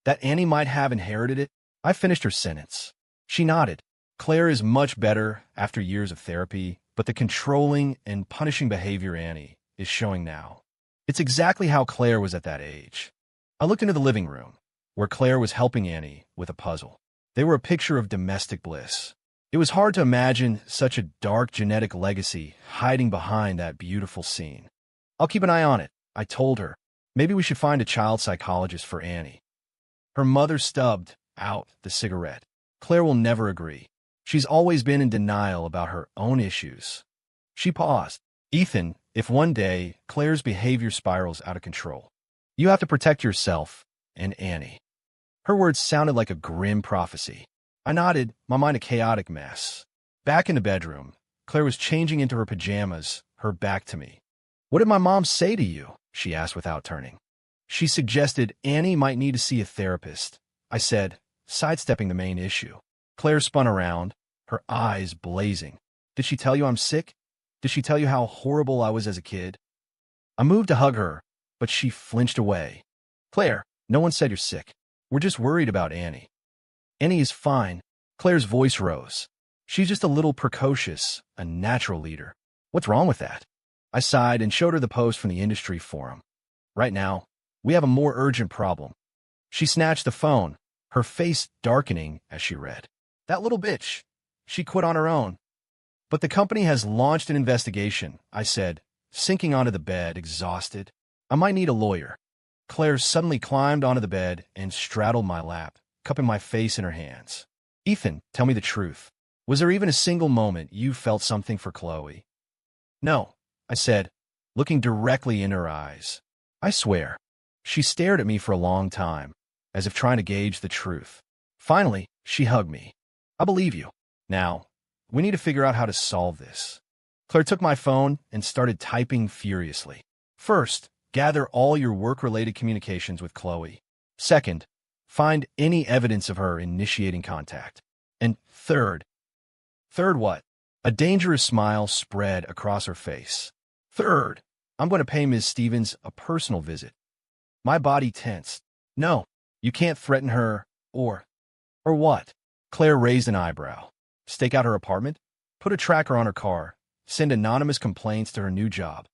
that Annie might have inherited it. I finished her sentence. She nodded. Claire is much better after years of therapy, but the controlling and punishing behavior Annie is showing now. It's exactly how Claire was at that age. I looked into the living room, where Claire was helping Annie with a puzzle. They were a picture of domestic bliss. It was hard to imagine such a dark genetic legacy hiding behind that beautiful scene. I'll keep an eye on it, I told her. Maybe we should find a child psychologist for Annie. Her mother stubbed out the cigarette. Claire will never agree. She's always been in denial about her own issues. She paused. Ethan, if one day Claire's behavior spirals out of control, you have to protect yourself and Annie. Her words sounded like a grim prophecy. I nodded, my mind a chaotic mess. Back in the bedroom, Claire was changing into her pajamas, her back to me. What did my mom say to you? She asked without turning. She suggested Annie might need to see a therapist, I said, sidestepping the main issue. Claire spun around, her eyes blazing. Did she tell you I'm sick? Did she tell you how horrible I was as a kid? I moved to hug her, but she flinched away. Claire, no one said you're sick. We're just worried about Annie. Annie is fine. Claire's voice rose. She's just a little precocious, a natural leader. What's wrong with that? I sighed and showed her the post from the industry forum. Right now, we have a more urgent problem. She snatched the phone, her face darkening as she read. That little bitch. She quit on her own. But the company has launched an investigation, I said, sinking onto the bed, exhausted. I might need a lawyer. Claire suddenly climbed onto the bed and straddled my lap, cupping my face in her hands. Ethan, tell me the truth. Was there even a single moment you felt something for Chloe? No, I said, looking directly in her eyes. I swear. She stared at me for a long time, as if trying to gauge the truth. Finally, she hugged me. I believe you. Now, we need to figure out how to solve this. Claire took my phone and started typing furiously. First, gather all your work-related communications with Chloe. Second, find any evidence of her initiating contact. And third what? A dangerous smile spread across her face. Third, I'm going to pay Ms. Stevens a personal visit. My body tensed. No, you can't threaten her, or what? Claire raised an eyebrow. Stake out her apartment? put a tracker on her car, send anonymous complaints to her new job.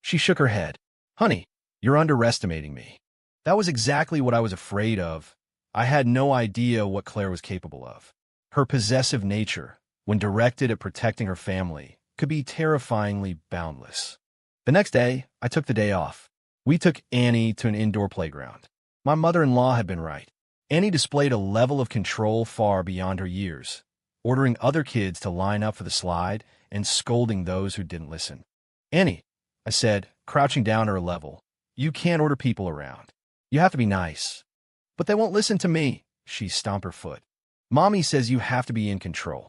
She shook her head. Honey, you're underestimating me. That was exactly what I was afraid of. I had no idea what Claire was capable of. Her possessive nature, when directed at protecting her family, could be terrifyingly boundless. The next day, I took the day off. We took Annie to an indoor playground. My mother-in-law had been right. Annie displayed a level of control far beyond her years, ordering other kids to line up for the slide and scolding those who didn't listen. Annie, I said, crouching down to her level, you can't order people around. You have to be nice. But they won't listen to me, she stomped her foot. Mommy says you have to be in control.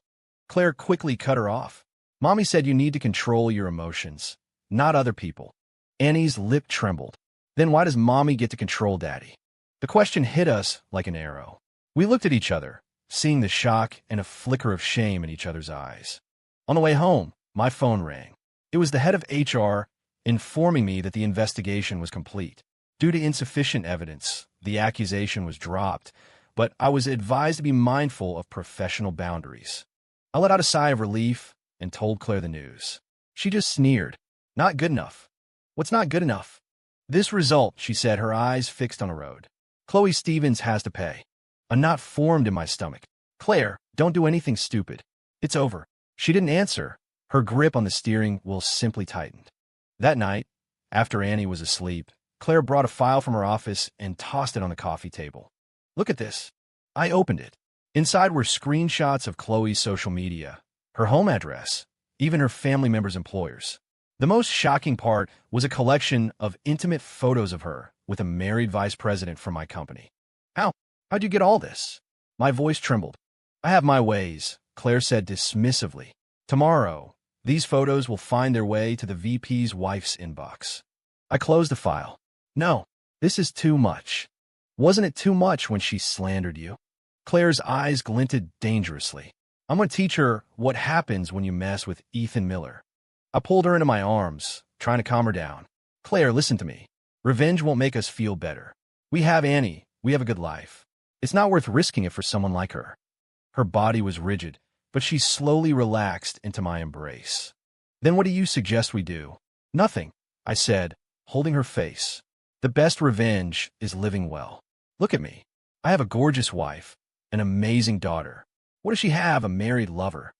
Claire quickly cut her off. Mommy said you need to control your emotions, not other people. Annie's lip trembled. Then why does Mommy get to control Daddy? The question hit us like an arrow. We looked at each other, seeing the shock and a flicker of shame in each other's eyes. On the way home, my phone rang. It was the head of HR informing me that the investigation was complete. Due to insufficient evidence, the accusation was dropped, but I was advised to be mindful of professional boundaries. I let out a sigh of relief and told Claire the news. She just sneered. Not good enough. What's not good enough? This result, she said, her eyes fixed on a road. Chloe Stevens has to pay. A knot formed in my stomach. Claire, don't do anything stupid. It's over. She didn't answer. Her grip on the steering wheel simply tightened. That night, after Annie was asleep, Claire brought a file from her office and tossed it on the coffee table. Look at this. I opened it. Inside were screenshots of Chloe's social media, her home address, even her family members' employers. The most shocking part was a collection of intimate photos of her with a married vice president from my company. How'd you get all this? My voice trembled. I have my ways, Claire said dismissively. Tomorrow, these photos will find their way to the VP's wife's inbox. I closed the file. No, this is too much. Wasn't it too much when she slandered you? Claire's eyes glinted dangerously. I'm going to teach her what happens when you mess with Ethan Miller. I pulled her into my arms, trying to calm her down. Claire, listen to me. Revenge won't make us feel better. We have Annie. We have a good life. It's not worth risking it for someone like her. Her body was rigid, but she slowly relaxed into my embrace. Then what do you suggest we do? Nothing, I said, holding her face. The best revenge is living well. Look at me. I have a gorgeous wife, an amazing daughter. What does she have? A married lover.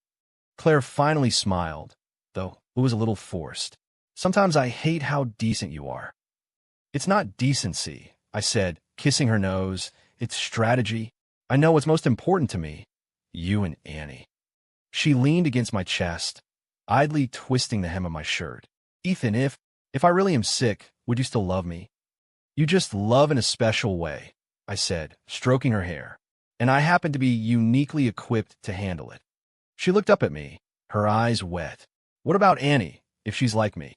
Claire finally smiled, though it was a little forced. Sometimes I hate how decent you are. It's not decency, I said, kissing her nose. It's strategy. I know what's most important to me. You and Annie. She leaned against my chest, idly twisting the hem of my shirt. Ethan, if I really am sick, would you still love me? You just love in a special way, I said, stroking her hair. And I happen to be uniquely equipped to handle it. She looked up at me, her eyes wet. What about Annie, if she's like me?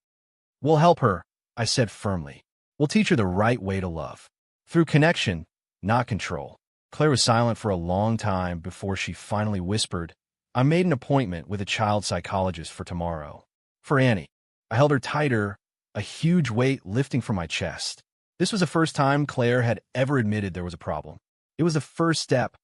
We'll help her, I said firmly. We'll teach her the right way to love. Through connection, not control. Claire was silent for a long time before she finally whispered, I made an appointment with a child psychologist for tomorrow. For Annie. I held her tighter, a huge weight lifting from my chest. This was the first time Claire had ever admitted there was a problem. It was the first step.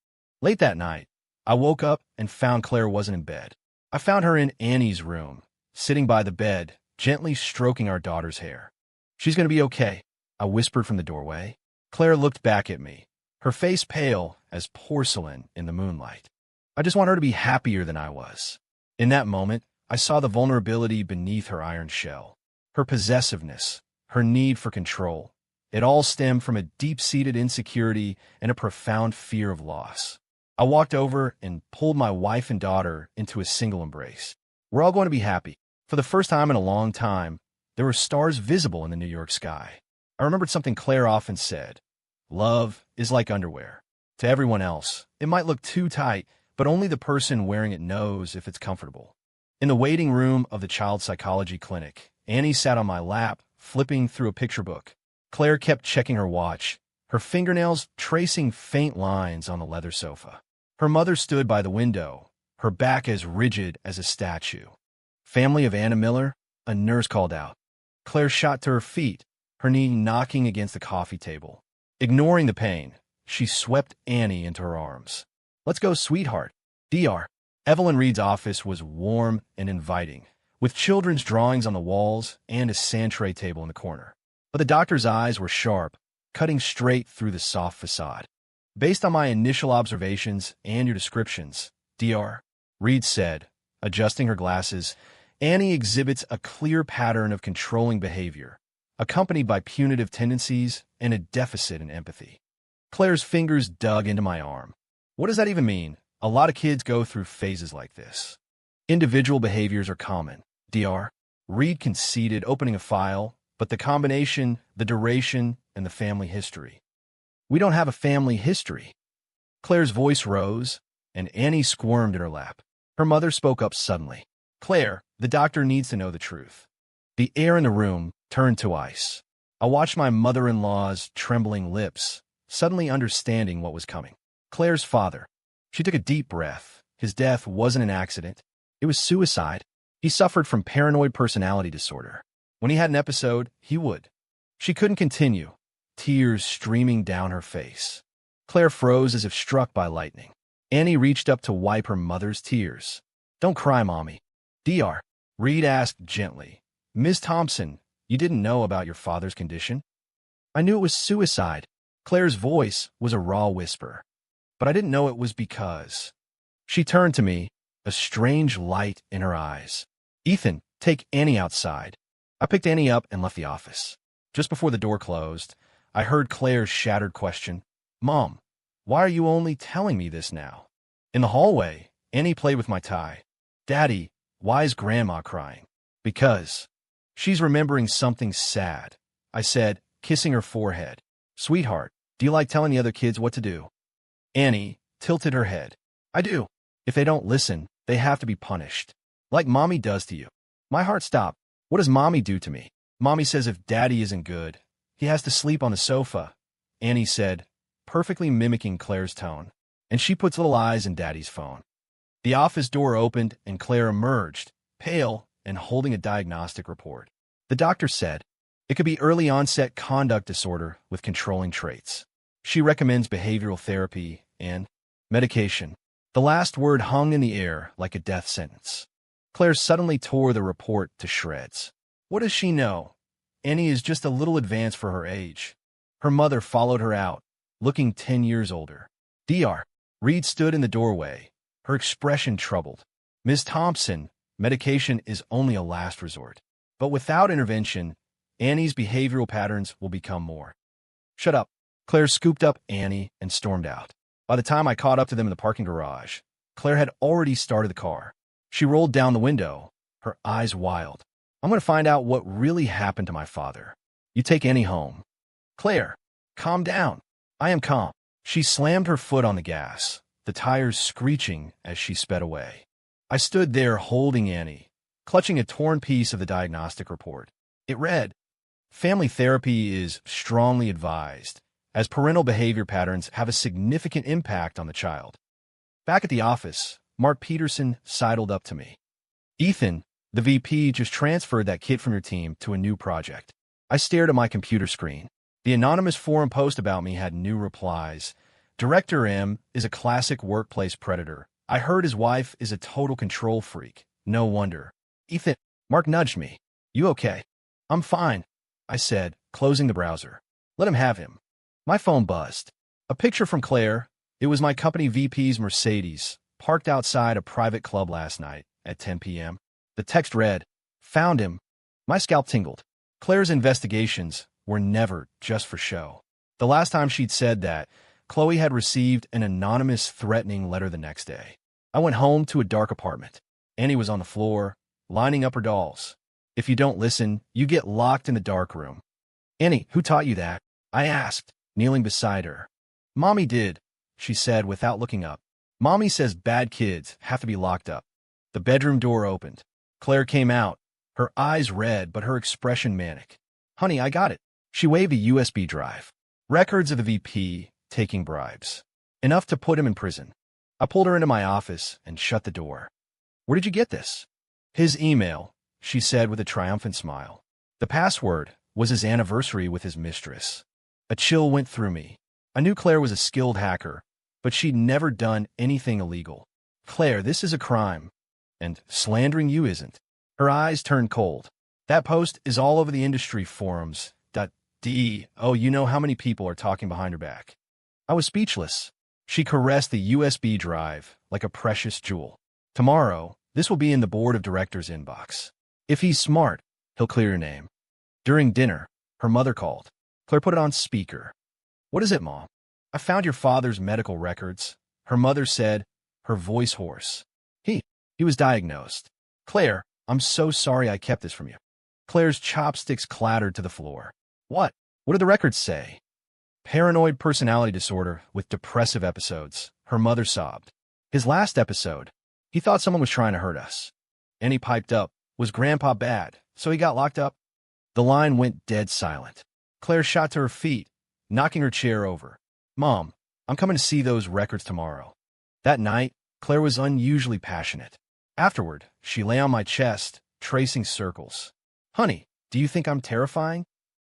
Late that night, I woke up and found Claire wasn't in bed. I found her in Annie's room, sitting by the bed, gently stroking our daughter's hair. She's going to be okay, I whispered from the doorway. Claire looked back at me, her face pale as porcelain in the moonlight. I just want her to be happier than I was. In that moment, I saw the vulnerability beneath her iron shell. Her possessiveness, her need for control. It all stemmed from a deep-seated insecurity and a profound fear of loss. I walked over and pulled my wife and daughter into a single embrace. We're all going to be happy. For the first time in a long time, there were stars visible in the New York sky. I remembered something Claire often said. Love is like underwear. To everyone else, it might look too tight, but only the person wearing it knows if it's comfortable. In the waiting room of the child psychology clinic, Annie sat on my lap, flipping through a picture book. Claire kept checking her watch, her fingernails tracing faint lines on the leather sofa. Her mother stood by the window, her back as rigid as a statue. Family of Anna Miller? A nurse called out. Claire shot to her feet, her knee knocking against the coffee table. Ignoring the pain, she swept Annie into her arms. Let's go, sweetheart. Dr. Evelyn Reed's office was warm and inviting, with children's drawings on the walls and a sand-tray table in the corner. But the doctor's eyes were sharp, cutting straight through the soft facade. Based on my initial observations and your descriptions, Dr. Reed said, adjusting her glasses, Annie exhibits a clear pattern of controlling behavior, accompanied by punitive tendencies and a deficit in empathy. Claire's fingers dug into my arm. What does that even mean? A lot of kids go through phases like this. Individual behaviors are common. Dr. Reed conceded, opening a file, but the combination, the duration, and the family history. We don't have a family history. Claire's voice rose, and Annie squirmed in her lap. Her mother spoke up suddenly. Claire, the doctor needs to know the truth. The air in the room turned to ice. I watched my mother-in-law's trembling lips, suddenly understanding what was coming. Claire's father. She took a deep breath. His death wasn't an accident. It was suicide. He suffered from paranoid personality disorder. When he had an episode, he would. She couldn't continue, tears streaming down her face. Claire froze as if struck by lightning. Annie reached up to wipe her mother's tears. Don't cry, Mommy. Dr. Reed asked gently. Ms. Thompson, you didn't know about your father's condition? I knew it was suicide. Claire's voice was a raw whisper. But I didn't know it was because. She turned to me, a strange light in her eyes. Ethan, take Annie outside. I picked Annie up and left the office. Just before the door closed, I heard Claire's shattered question. Mom, why are you only telling me this now? In the hallway, Annie played with my tie. Daddy, why is Grandma crying? Because. She's remembering something sad, I said, kissing her forehead. Sweetheart, do you like telling the other kids what to do? Annie tilted her head. I do. If they don't listen, they have to be punished. Like Mommy does to you. My heart stopped. What does Mommy do to me? Mommy says if Daddy isn't good, he has to sleep on the sofa. Annie said, perfectly mimicking Claire's tone. And she puts little eyes in Daddy's phone. The office door opened and Claire emerged, pale and holding a diagnostic report. The doctor said, it could be early onset conduct disorder with controlling traits. She recommends behavioral therapy and medication. The last word hung in the air like a death sentence. Claire suddenly tore the report to shreds. What does she know? Annie is just a little advanced for her age. Her mother followed her out, looking 10 years older. Dr. Reed stood in the doorway, her expression troubled. Ms. Thompson, medication is only a last resort. But without intervention, Annie's behavioral patterns will become more. Shut up. Claire scooped up Annie and stormed out. By the time I caught up to them in the parking garage, Claire had already started the car. She rolled down the window, her eyes wild. I'm going to find out what really happened to my father. You take Annie home. Claire, calm down. I am calm. She slammed her foot on the gas, the tires screeching as she sped away. I stood there holding Annie, clutching a torn piece of the diagnostic report. It read, family therapy is strongly advised, as parental behavior patterns have a significant impact on the child. Back at the office, Mark Peterson sidled up to me. Ethan, the VP just transferred that kid from your team to a new project. I stared at my computer screen. The anonymous forum post about me had new replies. Director M is a classic workplace predator. I heard his wife is a total control freak. No wonder. Ethan, Mark nudged me. You okay? I'm fine, I said, closing the browser. Let him have him. My phone buzzed. A picture from Claire. It was my company VP's Mercedes, parked outside a private club last night at 10 p.m. The text read, found him. My scalp tingled. Claire's investigations were never just for show. The last time she'd said that, Chloe had received an anonymous threatening letter the next day. I went home to a dark apartment. Annie was on the floor, lining up her dolls. If you don't listen, you get locked in the dark room. Annie, who taught you that? I asked, kneeling beside her. Mommy did, she said without looking up. Mommy says bad kids have to be locked up. The bedroom door opened. Claire came out, her eyes red but her expression manic. Honey, I got it. She waved a USB drive. Records of the VP taking bribes. Enough to put him in prison. I pulled her into my office and shut the door. Where did you get this? His email, she said with a triumphant smile. The password was his anniversary with his mistress. A chill went through me. I knew Claire was a skilled hacker, but she'd never done anything illegal. Claire, this is a crime. And slandering you isn't. Her eyes turned cold. That post is all over the industry forums. .de. Oh, you know how many people are talking behind her back. I was speechless. She caressed the USB drive like a precious jewel. Tomorrow, this will be in the board of directors' inbox. If he's smart, he'll clear your name. During dinner, her mother called. Claire put it on speaker. What is it, Mom? I found your father's medical records. Her mother said, her voice hoarse. He was diagnosed. Claire, I'm so sorry I kept this from you. Claire's chopsticks clattered to the floor. What? What do the records say? Paranoid personality disorder with depressive episodes, her mother sobbed. His last episode, he thought someone was trying to hurt us. And he piped up, was Grandpa bad, so he got locked up? The line went dead silent. Claire shot to her feet, knocking her chair over. Mom, I'm coming to see those records tomorrow. That night, Claire was unusually passionate. Afterward, she lay on my chest, tracing circles. Honey, do you think I'm terrifying?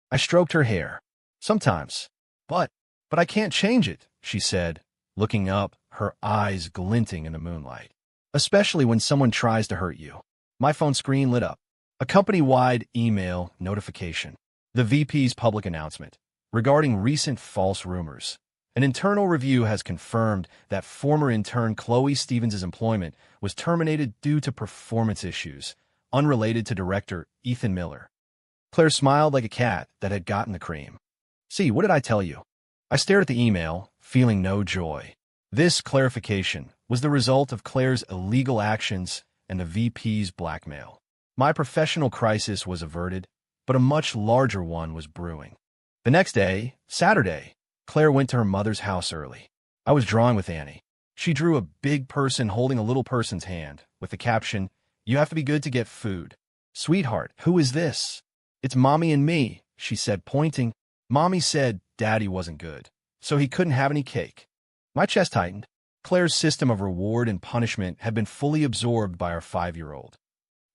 I stroked her hair. Sometimes. But I can't change it, she said, looking up, her eyes glinting in the moonlight. Especially when someone tries to hurt you. My phone screen lit up. A company-wide email notification. The VP's public announcement regarding recent false rumors. An internal review has confirmed that former intern Chloe Stevens' employment was terminated due to performance issues, unrelated to director Ethan Miller. Claire smiled like a cat that had gotten the cream. See, what did I tell you? I stared at the email, feeling no joy. This clarification was the result of Claire's illegal actions and the VP's blackmail. My professional crisis was averted, but a much larger one was brewing. The next day, Saturday, Claire went to her mother's house early. I was drawing with Annie. She drew a big person holding a little person's hand, with the caption, "You have to be good to get food." Sweetheart, who is this? It's Mommy and me, she said, pointing. Mommy said Daddy wasn't good, so he couldn't have any cake. My chest tightened. Claire's system of reward and punishment had been fully absorbed by our 5-year-old.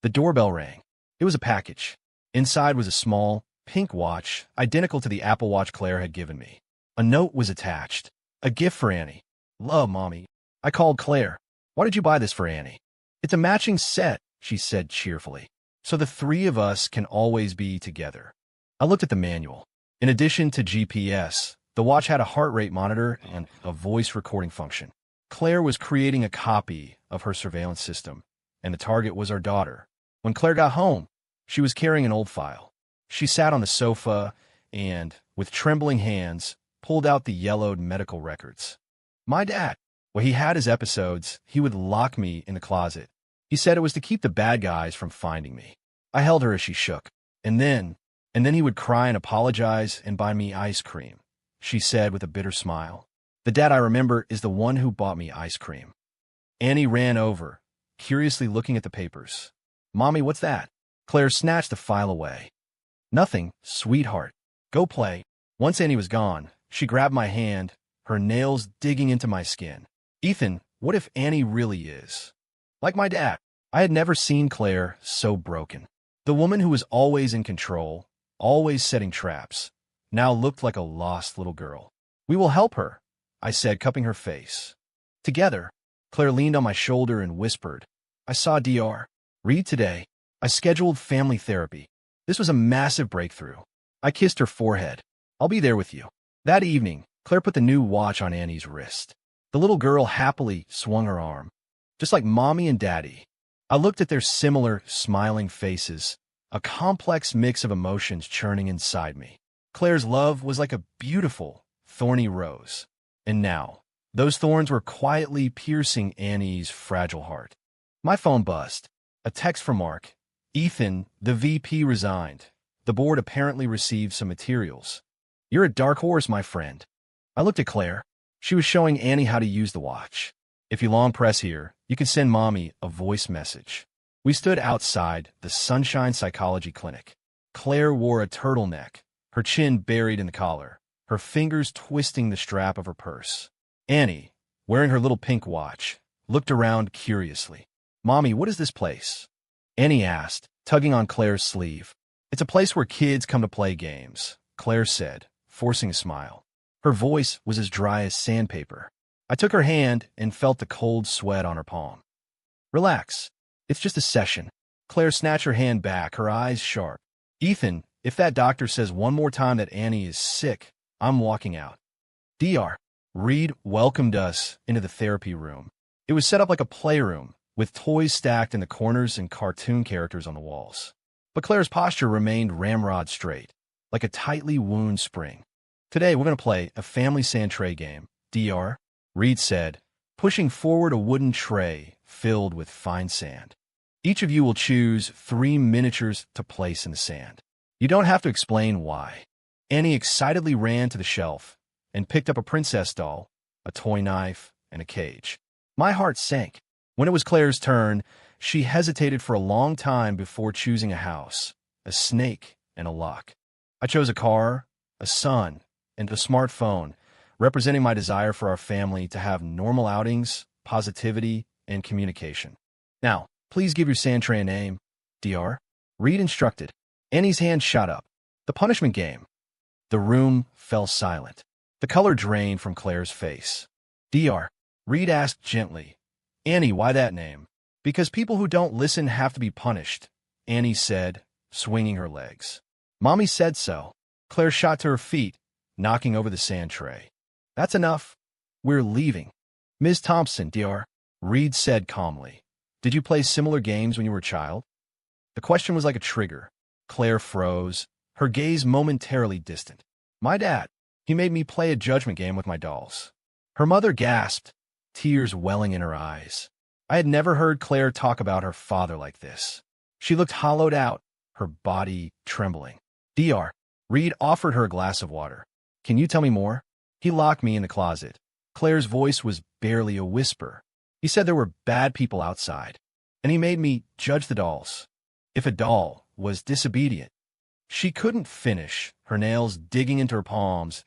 The doorbell rang. It was a package. Inside was a small, pink watch, identical to the Apple Watch Claire had given me. A note was attached. A gift for Annie. Love, Mommy. I called Claire. Why did you buy this for Annie? It's a matching set, she said cheerfully. So the three of us can always be together. I looked at the manual. In addition to GPS, the watch had a heart rate monitor and a voice recording function. Claire was creating a copy of her surveillance system, and the target was our daughter. When Claire got home, she was carrying an old file. She sat on the sofa and, with trembling hands, pulled out the yellowed medical records. My dad, when he had his episodes, he would lock me in the closet. He said it was to keep the bad guys from finding me. I held her as she shook. And then he would cry and apologize and buy me ice cream, she said with a bitter smile. The dad I remember is the one who bought me ice cream. Annie ran over, curiously looking at the papers. Mommy, what's that? Claire snatched the file away. Nothing, sweetheart. Go play. Once Annie was gone, she grabbed my hand, her nails digging into my skin. Ethan, what if Annie really is? Like my dad, I had never seen Claire so broken. The woman who was always in control, always setting traps, now looked like a lost little girl. We will help her, I said, cupping her face. Together, Claire leaned on my shoulder and whispered, I saw DR. Read today. I scheduled family therapy. This was a massive breakthrough. I kissed her forehead. I'll be there with you. That evening, Claire put the new watch on Annie's wrist. The little girl happily swung her arm. Just like Mommy and Daddy. I looked at their similar, smiling faces, a complex mix of emotions churning inside me. Claire's love was like a beautiful, thorny rose. And now, those thorns were quietly piercing Annie's fragile heart. My phone buzzed. A text from Mark. Ethan, the VP resigned. The board apparently received some materials. You're a dark horse, my friend. I looked at Claire. She was showing Annie how to use the watch. If you long press here, you can send Mommy a voice message. We stood outside the Sunshine Psychology Clinic. Claire wore a turtleneck, her chin buried in the collar, her fingers twisting the strap of her purse. Annie, wearing her little pink watch, looked around curiously. Mommy, what is this place? Annie asked, tugging on Claire's sleeve. It's a place where kids come to play games, Claire said, forcing a smile. Her voice was as dry as sandpaper. I took her hand and felt the cold sweat on her palm. Relax. It's just a session. Claire snatched her hand back, her eyes sharp. Ethan, if that doctor says one more time that Annie is sick, I'm walking out. Dr. Reed welcomed us into the therapy room. It was set up like a playroom, with toys stacked in the corners and cartoon characters on the walls. But Claire's posture remained ramrod straight, like a tightly wound spring. Today, we're going to play a family sand tray game, Dr. Reed said, pushing forward a wooden tray filled with fine sand. Each of you will choose 3 miniatures to place in the sand. You don't have to explain why. Annie excitedly ran to the shelf and picked up a princess doll, a toy knife, and a cage. My heart sank. When it was Claire's turn, she hesitated for a long time before choosing a house, a snake, and a lock. I chose a car, a sun, and a smartphone, representing my desire for our family to have normal outings, positivity, and communication. Now, please give your sand tray a name, Dr. Reed instructed. Annie's hand shot up. The punishment game. The room fell silent. The color drained from Claire's face. Dr. Reed asked gently, Annie, why that name? Because people who don't listen have to be punished, Annie said, swinging her legs. Mommy said so. Claire shot to her feet, knocking over the sand tray. That's enough. We're leaving. Ms. Thompson, Dr. Reed said calmly. Did you play similar games when you were a child? The question was like a trigger. Claire froze, her gaze momentarily distant. My dad. He made me play a judgment game with my dolls. Her mother gasped, tears welling in her eyes. I had never heard Claire talk about her father like this. She looked hollowed out, her body trembling. Dr. Reed offered her a glass of water. Can you tell me more? He locked me in the closet. Claire's voice was barely a whisper. He said there were bad people outside, and he made me judge the dolls. If a doll was disobedient. She couldn't finish, her nails digging into her palms.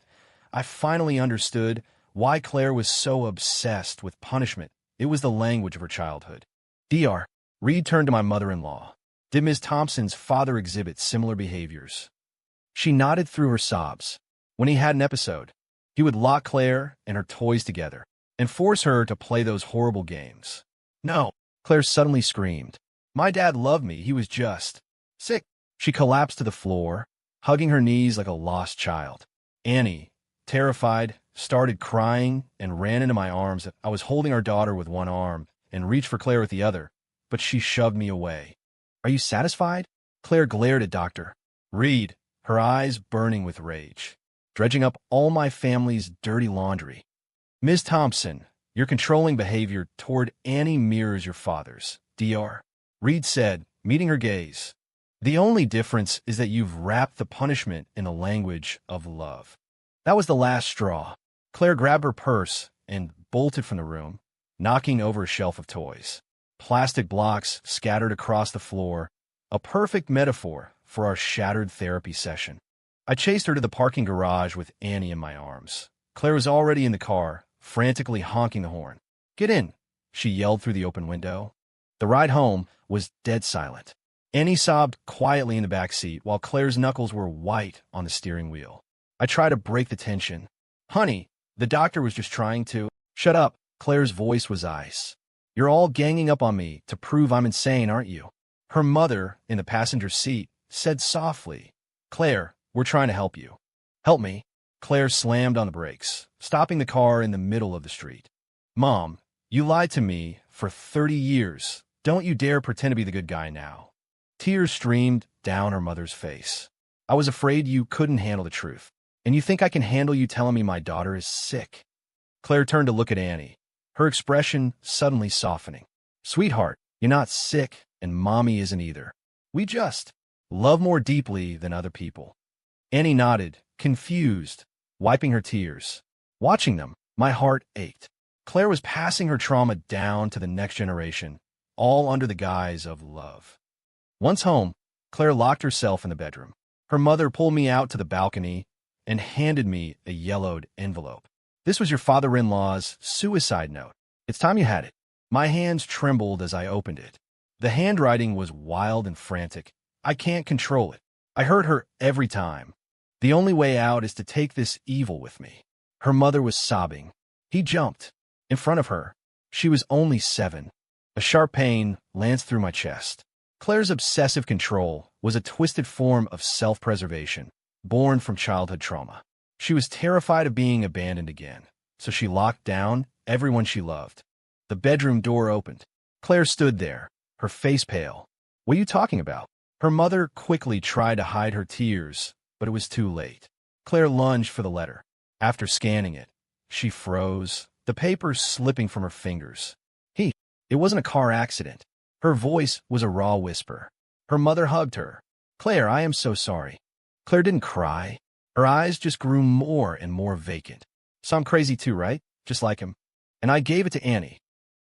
I finally understood why Claire was so obsessed with punishment. It was the language of her childhood. Dr. Reed turned to my mother-in-law. Did Ms. Thompson's father exhibit similar behaviors? She nodded through her sobs. When he had an episode, he would lock Claire and her toys together and force her to play those horrible games. No, Claire suddenly screamed. My dad loved me. He was just sick. She collapsed to the floor, hugging her knees like a lost child. Annie, terrified, started crying and ran into my arms. I was holding our daughter with one arm and reached for Claire with the other, but she shoved me away. Are you satisfied? Claire glared at Dr. Reed, her eyes burning with rage, dredging up all my family's dirty laundry. Ms. Thompson, your controlling behavior toward Annie mirrors your father's, Dr. Reed said, meeting her gaze. The only difference is that you've wrapped the punishment in the language of love. That was the last straw. Claire grabbed her purse and bolted from the room, knocking over a shelf of toys. Plastic blocks scattered across the floor, a perfect metaphor for our shattered therapy session. I chased her to the parking garage with Annie in my arms. Claire was already in the car, frantically honking the horn. Get in, she yelled through the open window. The ride home was dead silent. Annie sobbed quietly in the back seat while Claire's knuckles were white on the steering wheel. I tried to break the tension. Honey, the doctor was just trying to... Shut up. Claire's voice was ice. You're all ganging up on me to prove I'm insane, aren't you? Her mother, in the passenger seat, said softly, Claire, we're trying to help you. Help me. Claire slammed on the brakes, stopping the car in the middle of the street. Mom, you lied to me for 30 years. Don't you dare pretend to be the good guy now. Tears streamed down her mother's face. I was afraid you couldn't handle the truth. And you think I can handle you telling me my daughter is sick? Claire turned to look at Annie, her expression suddenly softening. Sweetheart, you're not sick, and Mommy isn't either. We just love more deeply than other people. Annie nodded, confused, wiping her tears. Watching them, my heart ached. Claire was passing her trauma down to the next generation, all under the guise of love. Once home, Claire locked herself in the bedroom. Her mother pulled me out to the balcony and handed me a yellowed envelope. This was your father-in-law's suicide note. It's time you had it. My hands trembled as I opened it. The handwriting was wild and frantic. I can't control it. I hurt her every time. The only way out is to take this evil with me. Her mother was sobbing. He jumped. In front of her, she was only 7. A sharp pain lanced through my chest. Claire's obsessive control was a twisted form of self-preservation, born from childhood trauma. She was terrified of being abandoned again, so she locked down everyone she loved. The bedroom door opened. Claire stood there, her face pale. "What are you talking about?" Her mother quickly tried to hide her tears, but it was too late. Claire lunged for the letter. After scanning it, she froze, the paper slipping from her fingers. It wasn't a car accident. Her voice was a raw whisper. Her mother hugged her. "Claire, I am so sorry." Claire didn't cry. Her eyes just grew more and more vacant. "So I'm crazy too, right? Just like him." And I gave it to Annie.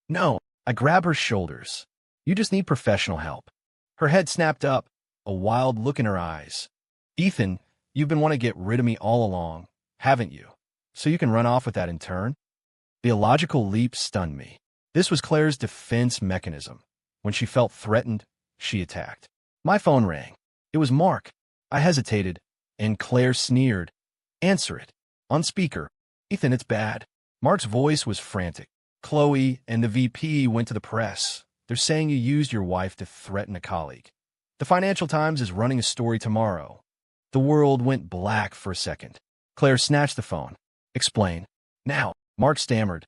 "No." I grabbed her shoulders. "You just need professional help." Her head snapped up, a wild look in her eyes. "Ethan, you've been wanting to get rid of me all along, haven't you? So you can run off with that in turn?" The illogical leap stunned me. This was Claire's defense mechanism. When she felt threatened, she attacked. My phone rang. It was Mark. I hesitated, and Claire sneered. "Answer it." On speaker. "Ethan, it's bad." Mark's voice was frantic. "Chloe and the VP went to the press. They're saying you used your wife to threaten a colleague. The Financial Times is running a story tomorrow." The world went black for a second. Claire snatched the phone. "Explain." "Now." Mark stammered.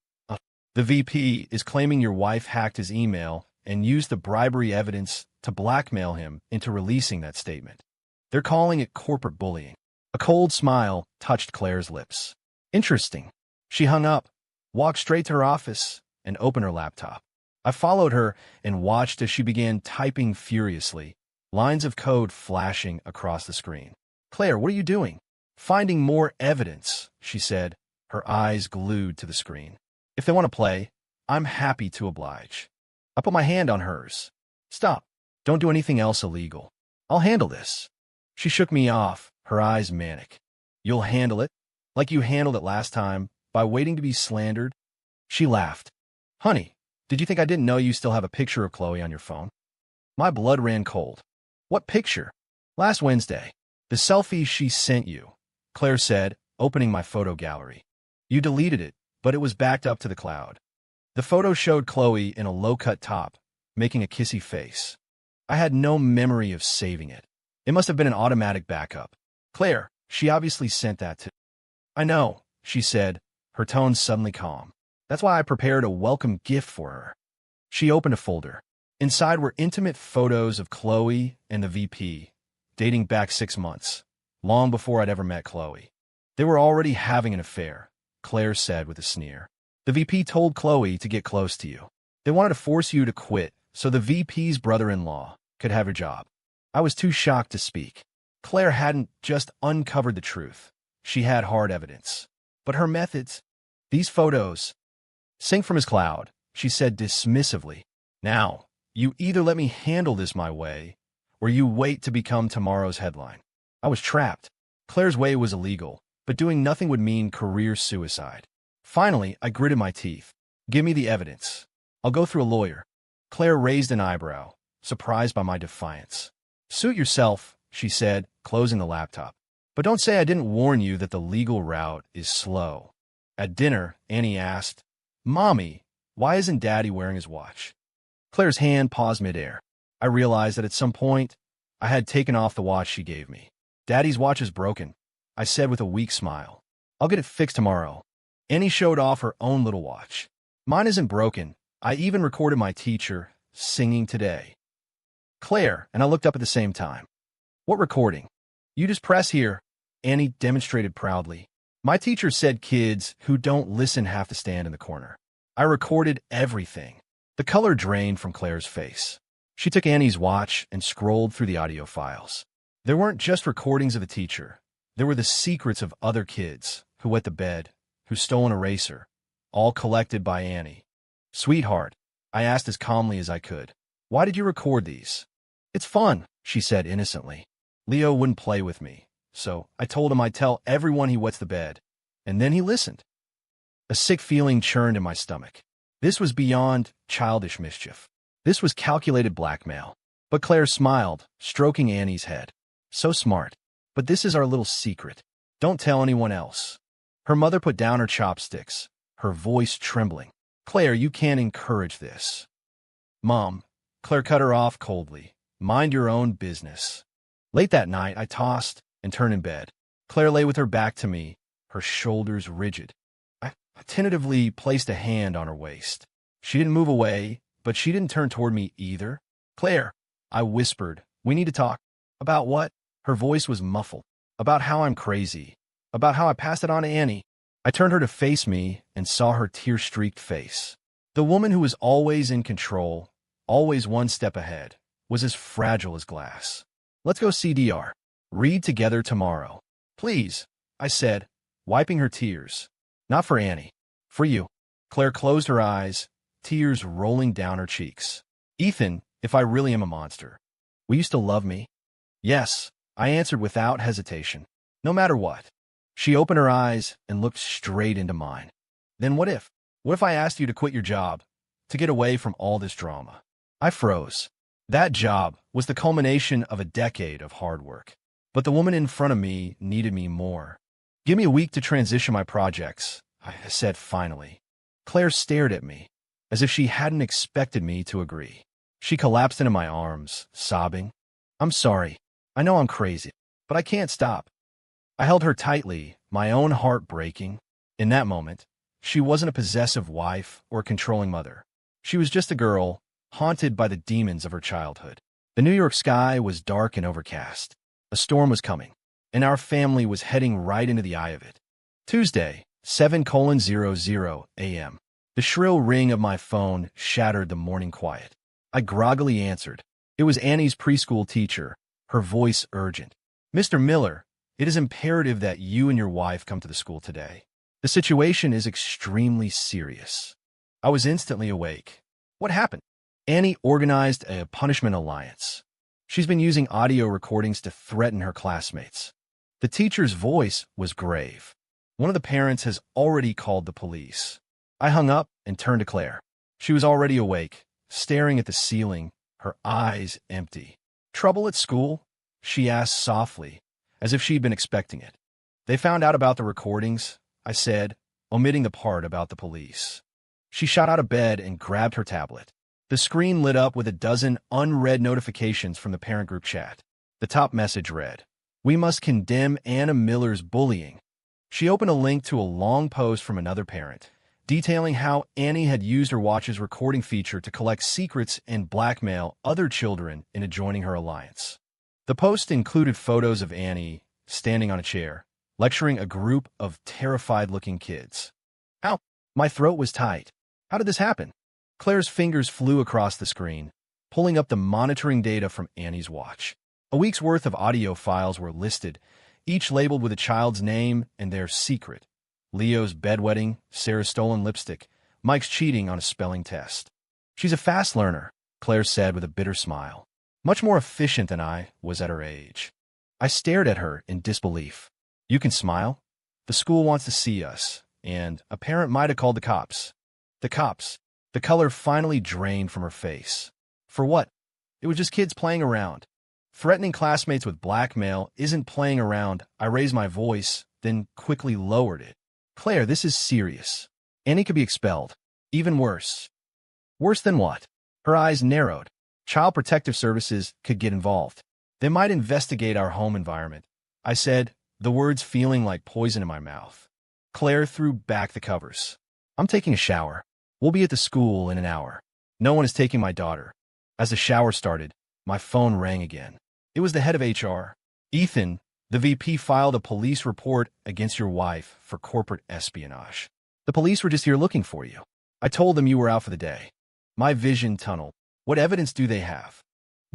"The VP is claiming your wife hacked his email and used the bribery evidence to blackmail him into releasing that statement. They're calling it corporate bullying." A cold smile touched Claire's lips. "Interesting." She hung up, walked straight to her office, and opened her laptop. I followed her and watched as she began typing furiously, lines of code flashing across the screen. "Claire, what are you doing?" "Finding more evidence," she said, her eyes glued to the screen. "If they want to play, I'm happy to oblige." I put my hand on hers. "Stop. Don't do anything else illegal. I'll handle this." She shook me off, her eyes manic. "You'll handle it? Like you handled it last time, by waiting to be slandered?" She laughed. "Honey, did you think I didn't know you still have a picture of Chloe on your phone?" My blood ran cold. "What picture?" "Last Wednesday. The selfie she sent you," Claire said, opening my photo gallery. "You deleted it, but it was backed up to the cloud." The photo showed Chloe in a low-cut top, making a kissy face. I had no memory of saving it. It must have been an automatic backup. "Claire, she obviously sent that to—" "I know," she said, her tone suddenly calm. "That's why I prepared a welcome gift for her." She opened a folder. Inside were intimate photos of Chloe and the VP, dating back 6 months, long before I'd ever met Chloe. "They were already having an affair," Claire said with a sneer. "The VP told Chloe to get close to you. They wanted to force you to quit so the VP's brother-in-law could have your job." I was too shocked to speak. Claire hadn't just uncovered the truth. She had hard evidence. But her methods, these photos, "Sync from his cloud," she said dismissively. "Now, you either let me handle this my way, or you wait to become tomorrow's headline." I was trapped. Claire's way was illegal, but doing nothing would mean career suicide. Finally, I gritted my teeth. "Give me the evidence. I'll go through a lawyer." Claire raised an eyebrow, surprised by my defiance. "Suit yourself," she said, closing the laptop. "But don't say I didn't warn you that the legal route is slow." At dinner, Annie asked, "Mommy, why isn't Daddy wearing his watch?" Claire's hand paused midair. I realized that at some point, I had taken off the watch she gave me. "Daddy's watch is broken," I said with a weak smile. "I'll get it fixed tomorrow." Annie showed off her own little watch. "Mine isn't broken. I even recorded my teacher singing today." "Claire," and I looked up at the same time. "What recording?" "You just press here," Annie demonstrated proudly. "My teacher said kids who don't listen have to stand in the corner." I recorded everything. The color drained from Claire's face. She took Annie's watch and scrolled through the audio files. There weren't just recordings of the teacher. There were the secrets of other kids who wet the bed, who stole an eraser, all collected by Annie. "Sweetheart," I asked as calmly as I could, "why did you record these?" "It's fun," she said innocently. "Leo wouldn't play with me, so I told him I'd tell everyone he wets the bed, and then he listened." A sick feeling churned in my stomach. This was beyond childish mischief. This was calculated blackmail. But Claire smiled, stroking Annie's head. "So smart. But this is our little secret. Don't tell anyone else." Her mother put down her chopsticks, her voice trembling. Claire, you can't encourage this. Mom, Claire cut her off coldly. Mind your own business. Late that night, I tossed and turned in bed. Claire lay with her back to me, her shoulders rigid. I tentatively placed a hand on her waist. She didn't move away, but she didn't turn toward me either. Claire, I whispered, we need to talk. About what? Her voice was muffled. About how I'm crazy. About how I passed it on to Annie. I turned her to face me and saw her tear-streaked face. The woman who was always in control, always one step ahead, was as fragile as glass. Let's go see DR. Read together tomorrow. Please, I said, wiping her tears. Not for Annie. For you. Claire closed her eyes, tears rolling down her cheeks. Ethan, if I really am a monster, will you still love me? Yes, I answered without hesitation. No matter what. She opened her eyes and looked straight into mine. Then what if? What if I asked you to quit your job, to get away from all this drama? I froze. That job was the culmination of a decade of hard work. But the woman in front of me needed me more. Give me a week to transition my projects, I said finally. Claire stared at me, as if she hadn't expected me to agree. She collapsed into my arms, sobbing. I'm sorry. I know I'm crazy, but I can't stop. I held her tightly, my own heart breaking. In that moment, she wasn't a possessive wife or controlling mother. She was just a girl, haunted by the demons of her childhood. The New York sky was dark and overcast. A storm was coming, and our family was heading right into the eye of it. Tuesday, 7:00 a.m. The shrill ring of my phone shattered the morning quiet. I groggily answered. It was Annie's preschool teacher, her voice urgent. Mr. Miller, it is imperative that you and your wife come to the school today. The situation is extremely serious. I was instantly awake. What happened? Annie organized a punishment alliance. She's been using audio recordings to threaten her classmates. The teacher's voice was grave. One of the parents has already called the police. I hung up and turned to Claire. She was already awake, staring at the ceiling, her eyes empty. Trouble at school? She asked softly, as if she'd been expecting it. They found out about the recordings, I said, omitting the part about the police. She shot out of bed and grabbed her tablet. The screen lit up with a dozen unread notifications from the parent group chat. The top message read, "We must condemn Anna Miller's bullying." She opened a link to a long post from another parent, detailing how Annie had used her watch's recording feature to collect secrets and blackmail other children into joining her alliance. The post included photos of Annie standing on a chair, lecturing a group of terrified-looking kids. Ow! My throat was tight. How did this happen? Claire's fingers flew across the screen, pulling up the monitoring data from Annie's watch. A week's worth of audio files were listed, each labeled with a child's name and their secret. Leo's bedwetting, Sarah's stolen lipstick, Mike's cheating on a spelling test. She's a fast learner, Claire said with a bitter smile. Much more efficient than I was at her age. I stared at her in disbelief. You can smile? The school wants to see us, and a parent might have called the cops. The cops. The color finally drained from her face. For what? It was just kids playing around. Threatening classmates with blackmail isn't playing around. I raised my voice, then quickly lowered it. Claire, this is serious. Annie could be expelled. Even worse. Worse than what? Her eyes narrowed. Child Protective Services could get involved. They might investigate our home environment. I said, the words feeling like poison in my mouth. Claire threw back the covers. I'm taking a shower. We'll be at the school in an hour. No one is taking my daughter. As the shower started, my phone rang again. It was the head of HR. Ethan, the VP filed a police report against your wife for corporate espionage. The police were just here looking for you. I told them you were out for the day. My vision tunneled. What evidence do they have?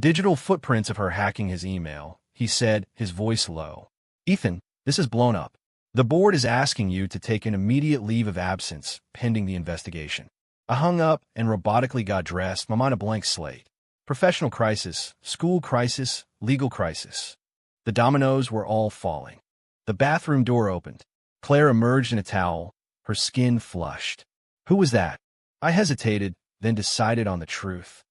Digital footprints of her hacking his email, he said, his voice low. Ethan, this is blown up. The board is asking you to take an immediate leave of absence pending the investigation. I hung up and robotically got dressed, my mind a blank slate. Professional crisis, school crisis, legal crisis. The dominoes were all falling. The bathroom door opened. Claire emerged in a towel, her skin flushed. Who was that? I hesitated, then decided on the truth.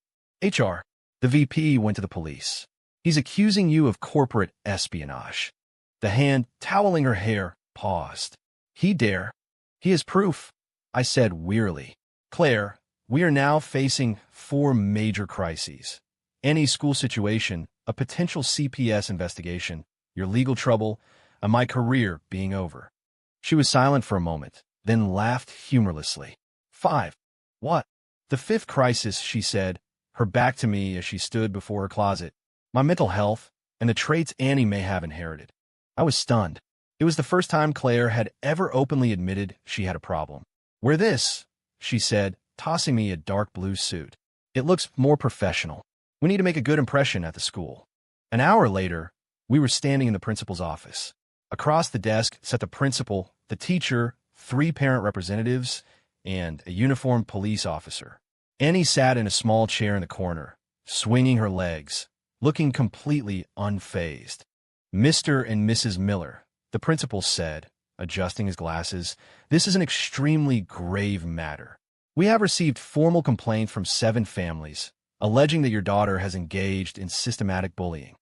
HR. The VP went to the police. He's accusing you of corporate espionage. The hand, toweling her hair, paused. He dare. He has proof, I said wearily. Claire, we are now facing 4 major crises. Annie's school situation, a potential CPS investigation, your legal trouble, and my career being over. She was silent for a moment, then laughed humorlessly. 5. What? The 5th crisis, she said, her back to me as she stood before her closet. My mental health, and the traits Annie may have inherited. I was stunned. It was the first time Claire had ever openly admitted she had a problem. Wear this, she said, tossing me a dark blue suit. It looks more professional. We need to make a good impression at the school. An hour later, we were standing in the principal's office. Across the desk sat the principal, the teacher, 3 parent representatives, and a uniformed police officer. Annie sat in a small chair in the corner, swinging her legs, looking completely unfazed. Mr. and Mrs. Miller, the principal said, adjusting his glasses, this is an extremely grave matter. We have received formal complaint from 7 families, alleging that your daughter has engaged in systematic bullying.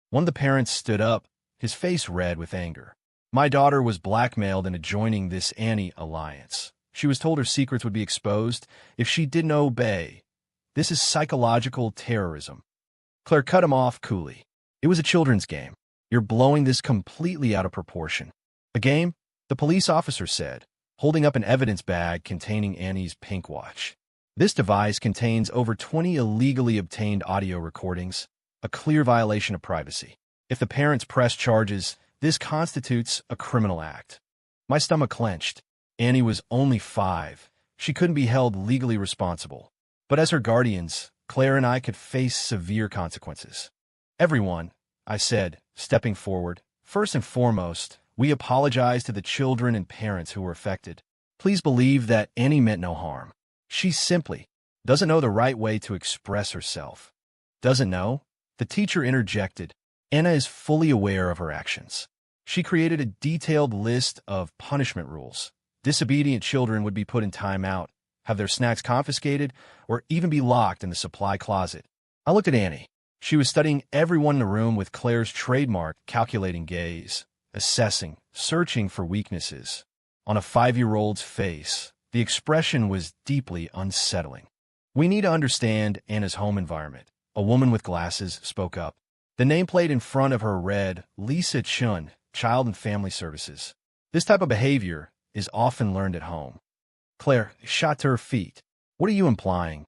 One of the parents stood up, his face red with anger. My daughter was blackmailed into joining this Annie alliance. She was told her secrets would be exposed if she didn't obey. This is psychological terrorism. Claire cut him off coolly. It was a children's game. You're blowing this completely out of proportion. A game? The police officer said, holding up an evidence bag containing Annie's pink watch. This device contains over 20 illegally obtained audio recordings, a clear violation of privacy. If the parents press charges, this constitutes a criminal act. My stomach clenched. Annie was only 5. She couldn't be held legally responsible. But as her guardians, Claire and I could face severe consequences. Everyone, I said, stepping forward, first and foremost, we apologize to the children and parents who were affected. Please believe that Annie meant no harm. She simply doesn't know the right way to express herself. Doesn't know? The teacher interjected. Anna is fully aware of her actions. She created a detailed list of punishment rules. Disobedient children would be put in timeout, have their snacks confiscated, or even be locked in the supply closet. I looked at Annie. She was studying everyone in the room with Claire's trademark calculating gaze, assessing, searching for weaknesses. On a 5-year-old's face, the expression was deeply unsettling. We need to understand Anna's home environment. A woman with glasses spoke up. The nameplate in front of her read, Lisa Chun, Child and Family Services. This type of behavior is often learned at home. Claire shot to her feet. What are you implying?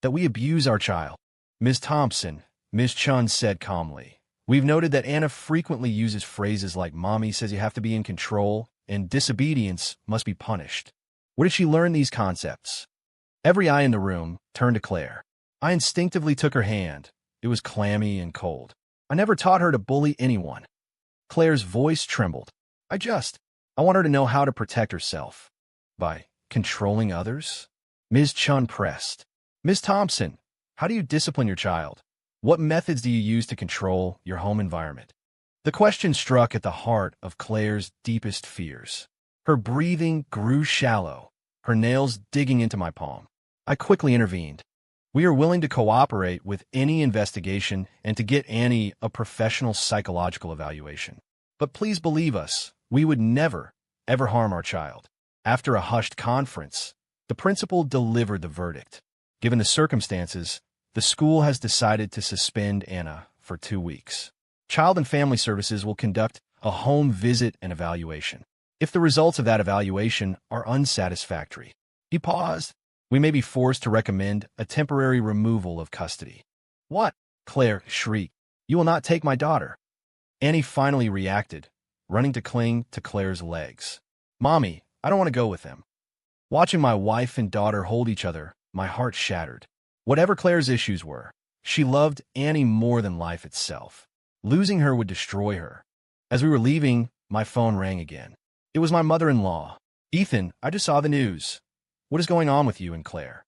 That we abuse our child? Ms. Thompson, Ms. Chun said calmly. We've noted that Anna frequently uses phrases like Mommy says you have to be in control and disobedience must be punished. Where did she learn these concepts? Every eye in the room turned to Claire. I instinctively took her hand. It was clammy and cold. I never taught her to bully anyone. Claire's voice trembled. I want her to know how to protect herself. By controlling others? Ms. Chun pressed. Ms. Thompson, how do you discipline your child? What methods do you use to control your home environment? The question struck at the heart of Claire's deepest fears. Her breathing grew shallow, her nails digging into my palm. I quickly intervened. We are willing to cooperate with any investigation and to get Annie a professional psychological evaluation. But please believe us, we would never, ever harm our child. After a hushed conference, the principal delivered the verdict. Given the circumstances, the school has decided to suspend Anna for 2 weeks. Child and Family Services will conduct a home visit and evaluation. If the results of that evaluation are unsatisfactory, he paused, we may be forced to recommend a temporary removal of custody. What? Claire shrieked. You will not take my daughter. Annie finally reacted, running to cling to Claire's legs. Mommy, I don't want to go with them. Watching my wife and daughter hold each other, my heart shattered. Whatever Claire's issues were, she loved Annie more than life itself. Losing her would destroy her. As we were leaving, my phone rang again. It was my mother-in-law. Ethan, I just saw the news. What is going on with you and Claire?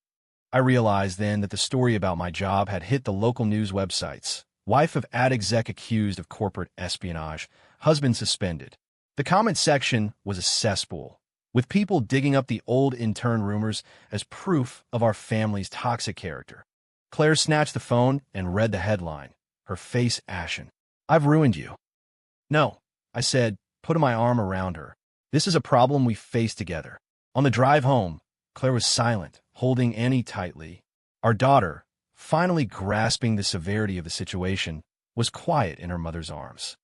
I realized then that the story about my job had hit the local news websites. Wife of ad exec accused of corporate espionage. Husband suspended. The comment section was a cesspool, with people digging up the old intern rumors as proof of our family's toxic character. Claire snatched the phone and read the headline, her face ashen. I've ruined you. No, I said, putting my arm around her. This is a problem we face together. On the drive home, Claire was silent, holding Annie tightly. Our daughter, finally grasping the severity of the situation, was quiet in her mother's arms.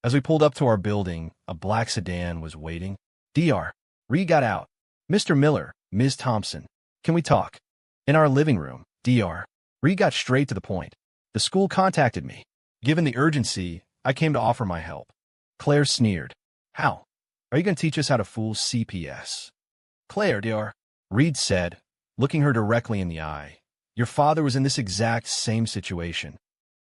As we pulled up to our building, a black sedan was waiting. Dr. Reed got out. Mr. Miller, Ms. Thompson, can we talk? In our living room, Dr. Reed got straight to the point. The school contacted me. Given the urgency, I came to offer my help. Claire sneered. How? Are you going to teach us how to fool CPS? Claire, Dr. Reed said, looking her directly in the eye. Your father was in this exact same situation.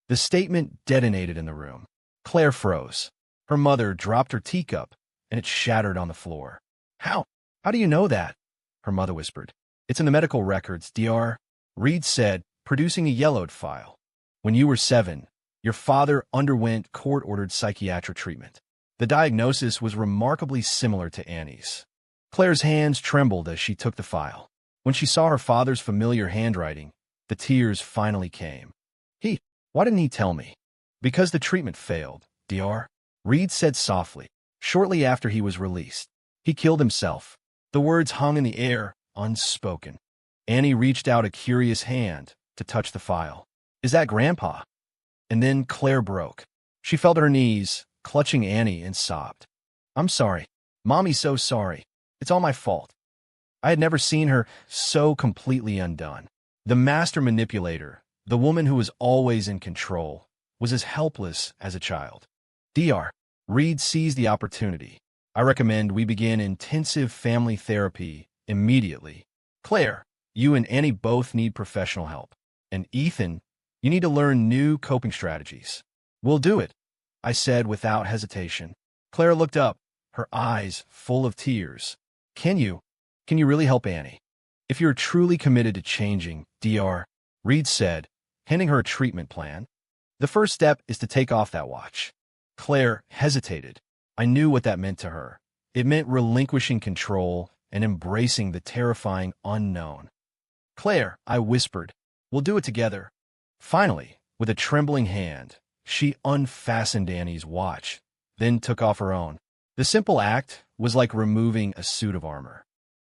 The statement detonated in the room. Claire froze. Her mother dropped her teacup, and it shattered on the floor. How? How do you know that? Her mother whispered. It's in the medical records, Dr. Reed said, producing a yellowed file. When you were 7, your father underwent court-ordered psychiatric treatment. The diagnosis was remarkably similar to Annie's. Claire's hands trembled as she took the file. When she saw her father's familiar handwriting, the tears finally came. Why didn't he tell me? Because the treatment failed, Dr. Reed said softly, shortly after he was released. He killed himself. The words hung in the air, unspoken. Annie reached out a curious hand to touch the file. Is that Grandpa? And then Claire broke. She fell to her knees, clutching Annie, and sobbed. I'm sorry. Mommy's so sorry. It's all my fault. I had never seen her so completely undone. The master manipulator, the woman who was always in control, was as helpless as a child. Dr. Reed seized the opportunity. I recommend we begin intensive family therapy immediately. Claire, you and Annie both need professional help. And Ethan, you need to learn new coping strategies. We'll do it, I said without hesitation. Claire looked up, her eyes full of tears. Can you really help Annie? If you're truly committed to changing, Dr. Reed said, handing her a treatment plan. The first step is to take off that watch. Claire hesitated. I knew what that meant to her. It meant relinquishing control and embracing the terrifying unknown. Claire, I whispered, we'll do it together. Finally, with a trembling hand, she unfastened Annie's watch, then took off her own. The simple act was like removing a suit of armor.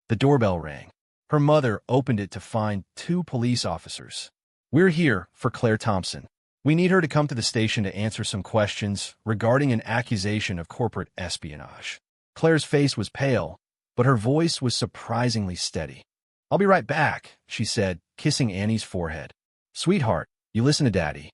The doorbell rang. Her mother opened it to find 2 police officers. We're here for Claire Thompson. We need her to come to the station to answer some questions regarding an accusation of corporate espionage. Claire's face was pale, but her voice was surprisingly steady. I'll be right back, she said, kissing Annie's forehead. Sweetheart, you listen to Daddy.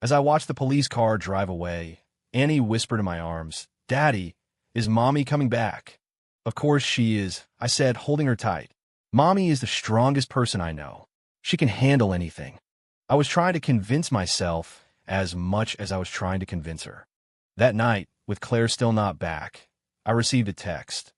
As I watched the police car drive away, Annie whispered in my arms, Daddy, is Mommy coming back? Of course she is, I said, holding her tight. Mommy is the strongest person I know. She can handle anything. I was trying to convince myself as much as I was trying to convince her. That night, with Claire still not back, I received a text.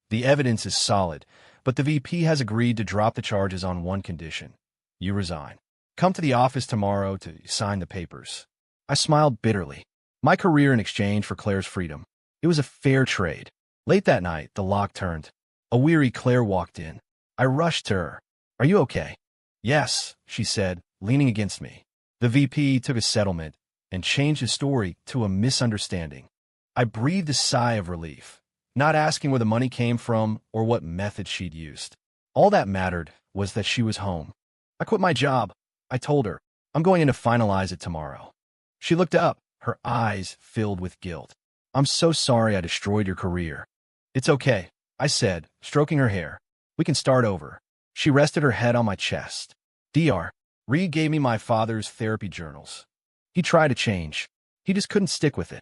The evidence is solid, but the VP has agreed to drop the charges on one condition. You resign. Come to the office tomorrow to sign the papers. I smiled bitterly. My career in exchange for Claire's freedom. It was a fair trade. Late that night, the lock turned. A weary Claire walked in. I rushed to her. Are you okay? Yes, she said, leaning against me. The VP took a settlement and changed his story to a misunderstanding. I breathed a sigh of relief, not asking where the money came from or what method she'd used. All that mattered was that she was home. I quit my job, I told her. I'm going in to finalize it tomorrow. She looked up, her eyes filled with guilt. I'm so sorry I destroyed your career. It's okay, I said, stroking her hair. We can start over. She rested her head on my chest. Dr. Reed gave me my father's therapy journals. He tried to change. He just couldn't stick with it.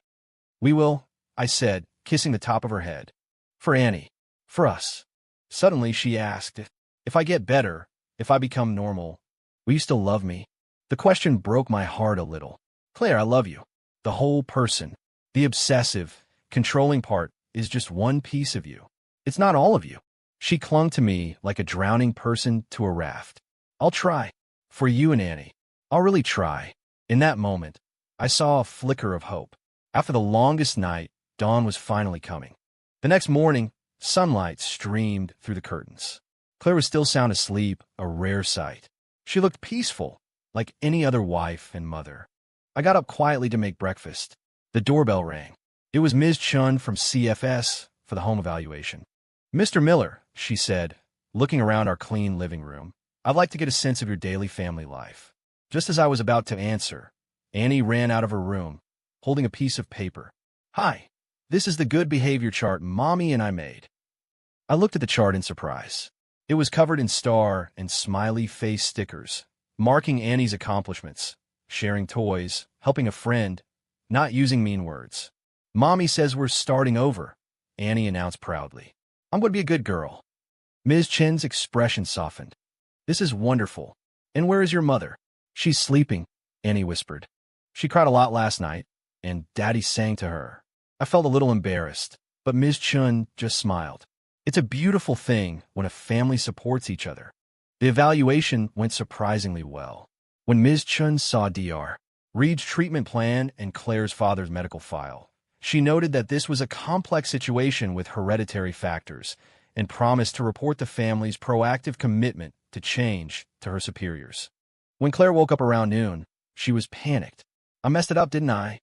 We will, I said, kissing the top of her head. For Annie. For us. Suddenly she asked, if I get better, if I become normal, will you still love me? The question broke my heart a little. Claire, I love you. The whole person. The obsessive, controlling part is just one piece of you. It's not all of you. She clung to me like a drowning person to a raft. I'll try. For you and Annie. I'll really try. In that moment, I saw a flicker of hope. After the longest night, dawn was finally coming. The next morning, sunlight streamed through the curtains. Claire was still sound asleep, a rare sight. She looked peaceful, like any other wife and mother. I got up quietly to make breakfast. The doorbell rang. It was Ms. Chun from CFS for the home evaluation. Mr. Miller, she said, looking around our clean living room. I'd like to get a sense of your daily family life. Just as I was about to answer, Annie ran out of her room, holding a piece of paper. Hi, this is the good behavior chart Mommy and I made. I looked at the chart in surprise. It was covered in star and smiley face stickers, marking Annie's accomplishments, sharing toys, helping a friend, not using mean words. Mommy says we're starting over, Annie announced proudly. I'm going to be a good girl. Ms. Chen's expression softened. This is wonderful. And where is your mother? She's sleeping, Annie whispered. She cried a lot last night, and Daddy sang to her. I felt a little embarrassed, but Ms. Chen just smiled. It's a beautiful thing when a family supports each other. The evaluation went surprisingly well. When Ms. Chen saw Dr. Reed's treatment plan and Claire's father's medical file, she noted that this was a complex situation with hereditary factors and promised to report the family's proactive commitment to change to her superiors. When Claire woke up around noon, she was panicked. I messed it up, didn't I?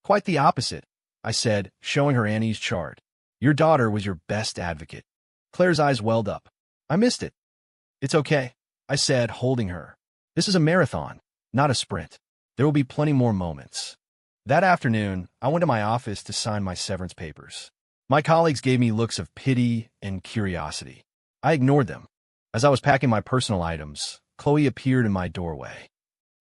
Quite the opposite, I said, showing her Annie's chart. Your daughter was your best advocate. Claire's eyes welled up. I missed it. It's okay, I said, holding her. This is a marathon, not a sprint. There will be plenty more moments. That afternoon, I went to my office to sign my severance papers. My colleagues gave me looks of pity and curiosity. I ignored them. As I was packing my personal items, Chloe appeared in my doorway.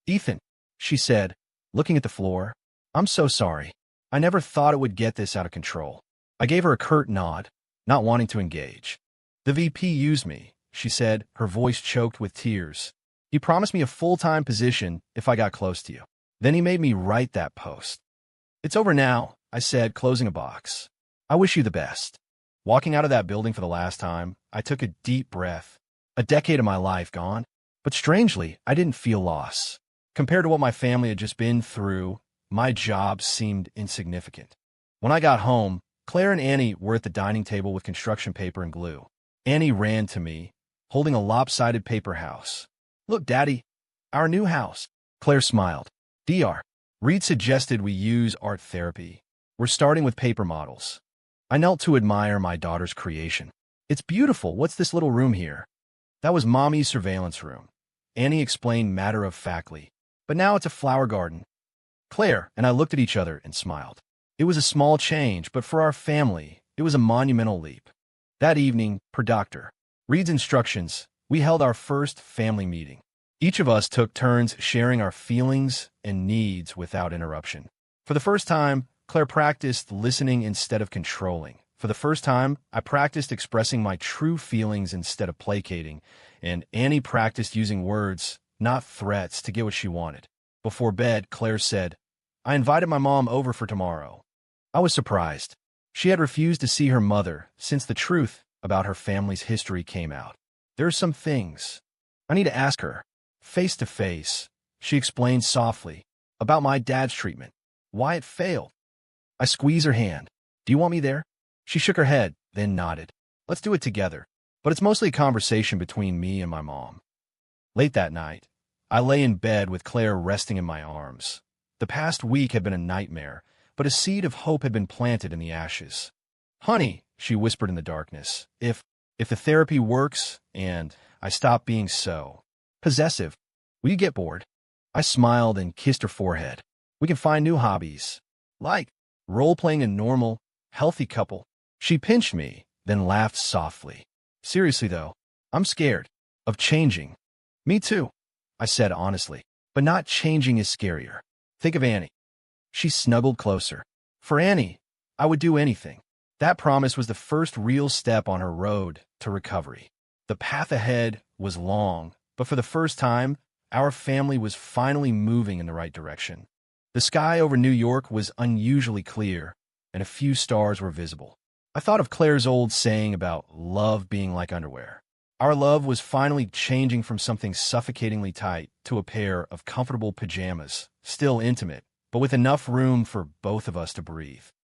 Ethan, she said, looking at the floor, I'm so sorry. I never thought it would get this out of control. I gave her a curt nod, not wanting to engage. The VP used me, she said, her voice choked with tears. He promised me a full-time position if I got close to you. Then he made me write that post. It's over now, I said, closing a box. I wish you the best. Walking out of that building for the last time, I took a deep breath. A decade of my life gone, but strangely, I didn't feel loss. Compared to what my family had just been through, my job seemed insignificant. When I got home, Claire and Annie were at the dining table with construction paper and glue. Annie ran to me, holding a lopsided paper house. Look, Daddy, our new house. Claire smiled. Dr. Reed suggested we use art therapy. We're starting with paper models. I knelt to admire my daughter's creation. It's beautiful. What's this little room here? That was Mommy's surveillance room. Annie explained matter-of-factly. But now it's a flower garden. Claire and I looked at each other and smiled. It was a small change, but for our family, it was a monumental leap. That evening, per Dr. Reed's instructions, we held our first family meeting. Each of us took turns sharing our feelings and needs without interruption. For the first time, Claire practiced listening instead of controlling. For the first time, I practiced expressing my true feelings instead of placating, and Annie practiced using words, not threats, to get what she wanted. Before bed, Claire said, I invited my mom over for tomorrow. I was surprised. She had refused to see her mother since the truth about her family's history came out. There are some things I need to ask her, face to face, she explained softly, about my dad's treatment, why it failed. I squeezed her hand. Do you want me there? She shook her head, then nodded. Let's do it together, but it's mostly a conversation between me and my mom. Late that night, I lay in bed with Claire resting in my arms. The past week had been a nightmare, but a seed of hope had been planted in the ashes. Honey, she whispered in the darkness, if the therapy works and I stop being so possessive, will you get bored? I smiled and kissed her forehead. We can find new hobbies, like role-playing a normal, healthy couple. She pinched me, then laughed softly. Seriously, though, I'm scared of changing. Me too, I said honestly, but not changing is scarier. Think of Annie. She snuggled closer. For Annie, I would do anything. That promise was the first real step on her road to recovery. The path ahead was long, but for the first time, our family was finally moving in the right direction. The sky over New York was unusually clear, and a few stars were visible. I thought of Claire's old saying about love being like underwear. Our love was finally changing from something suffocatingly tight to a pair of comfortable pajamas, still intimate, but with enough room for both of us to breathe.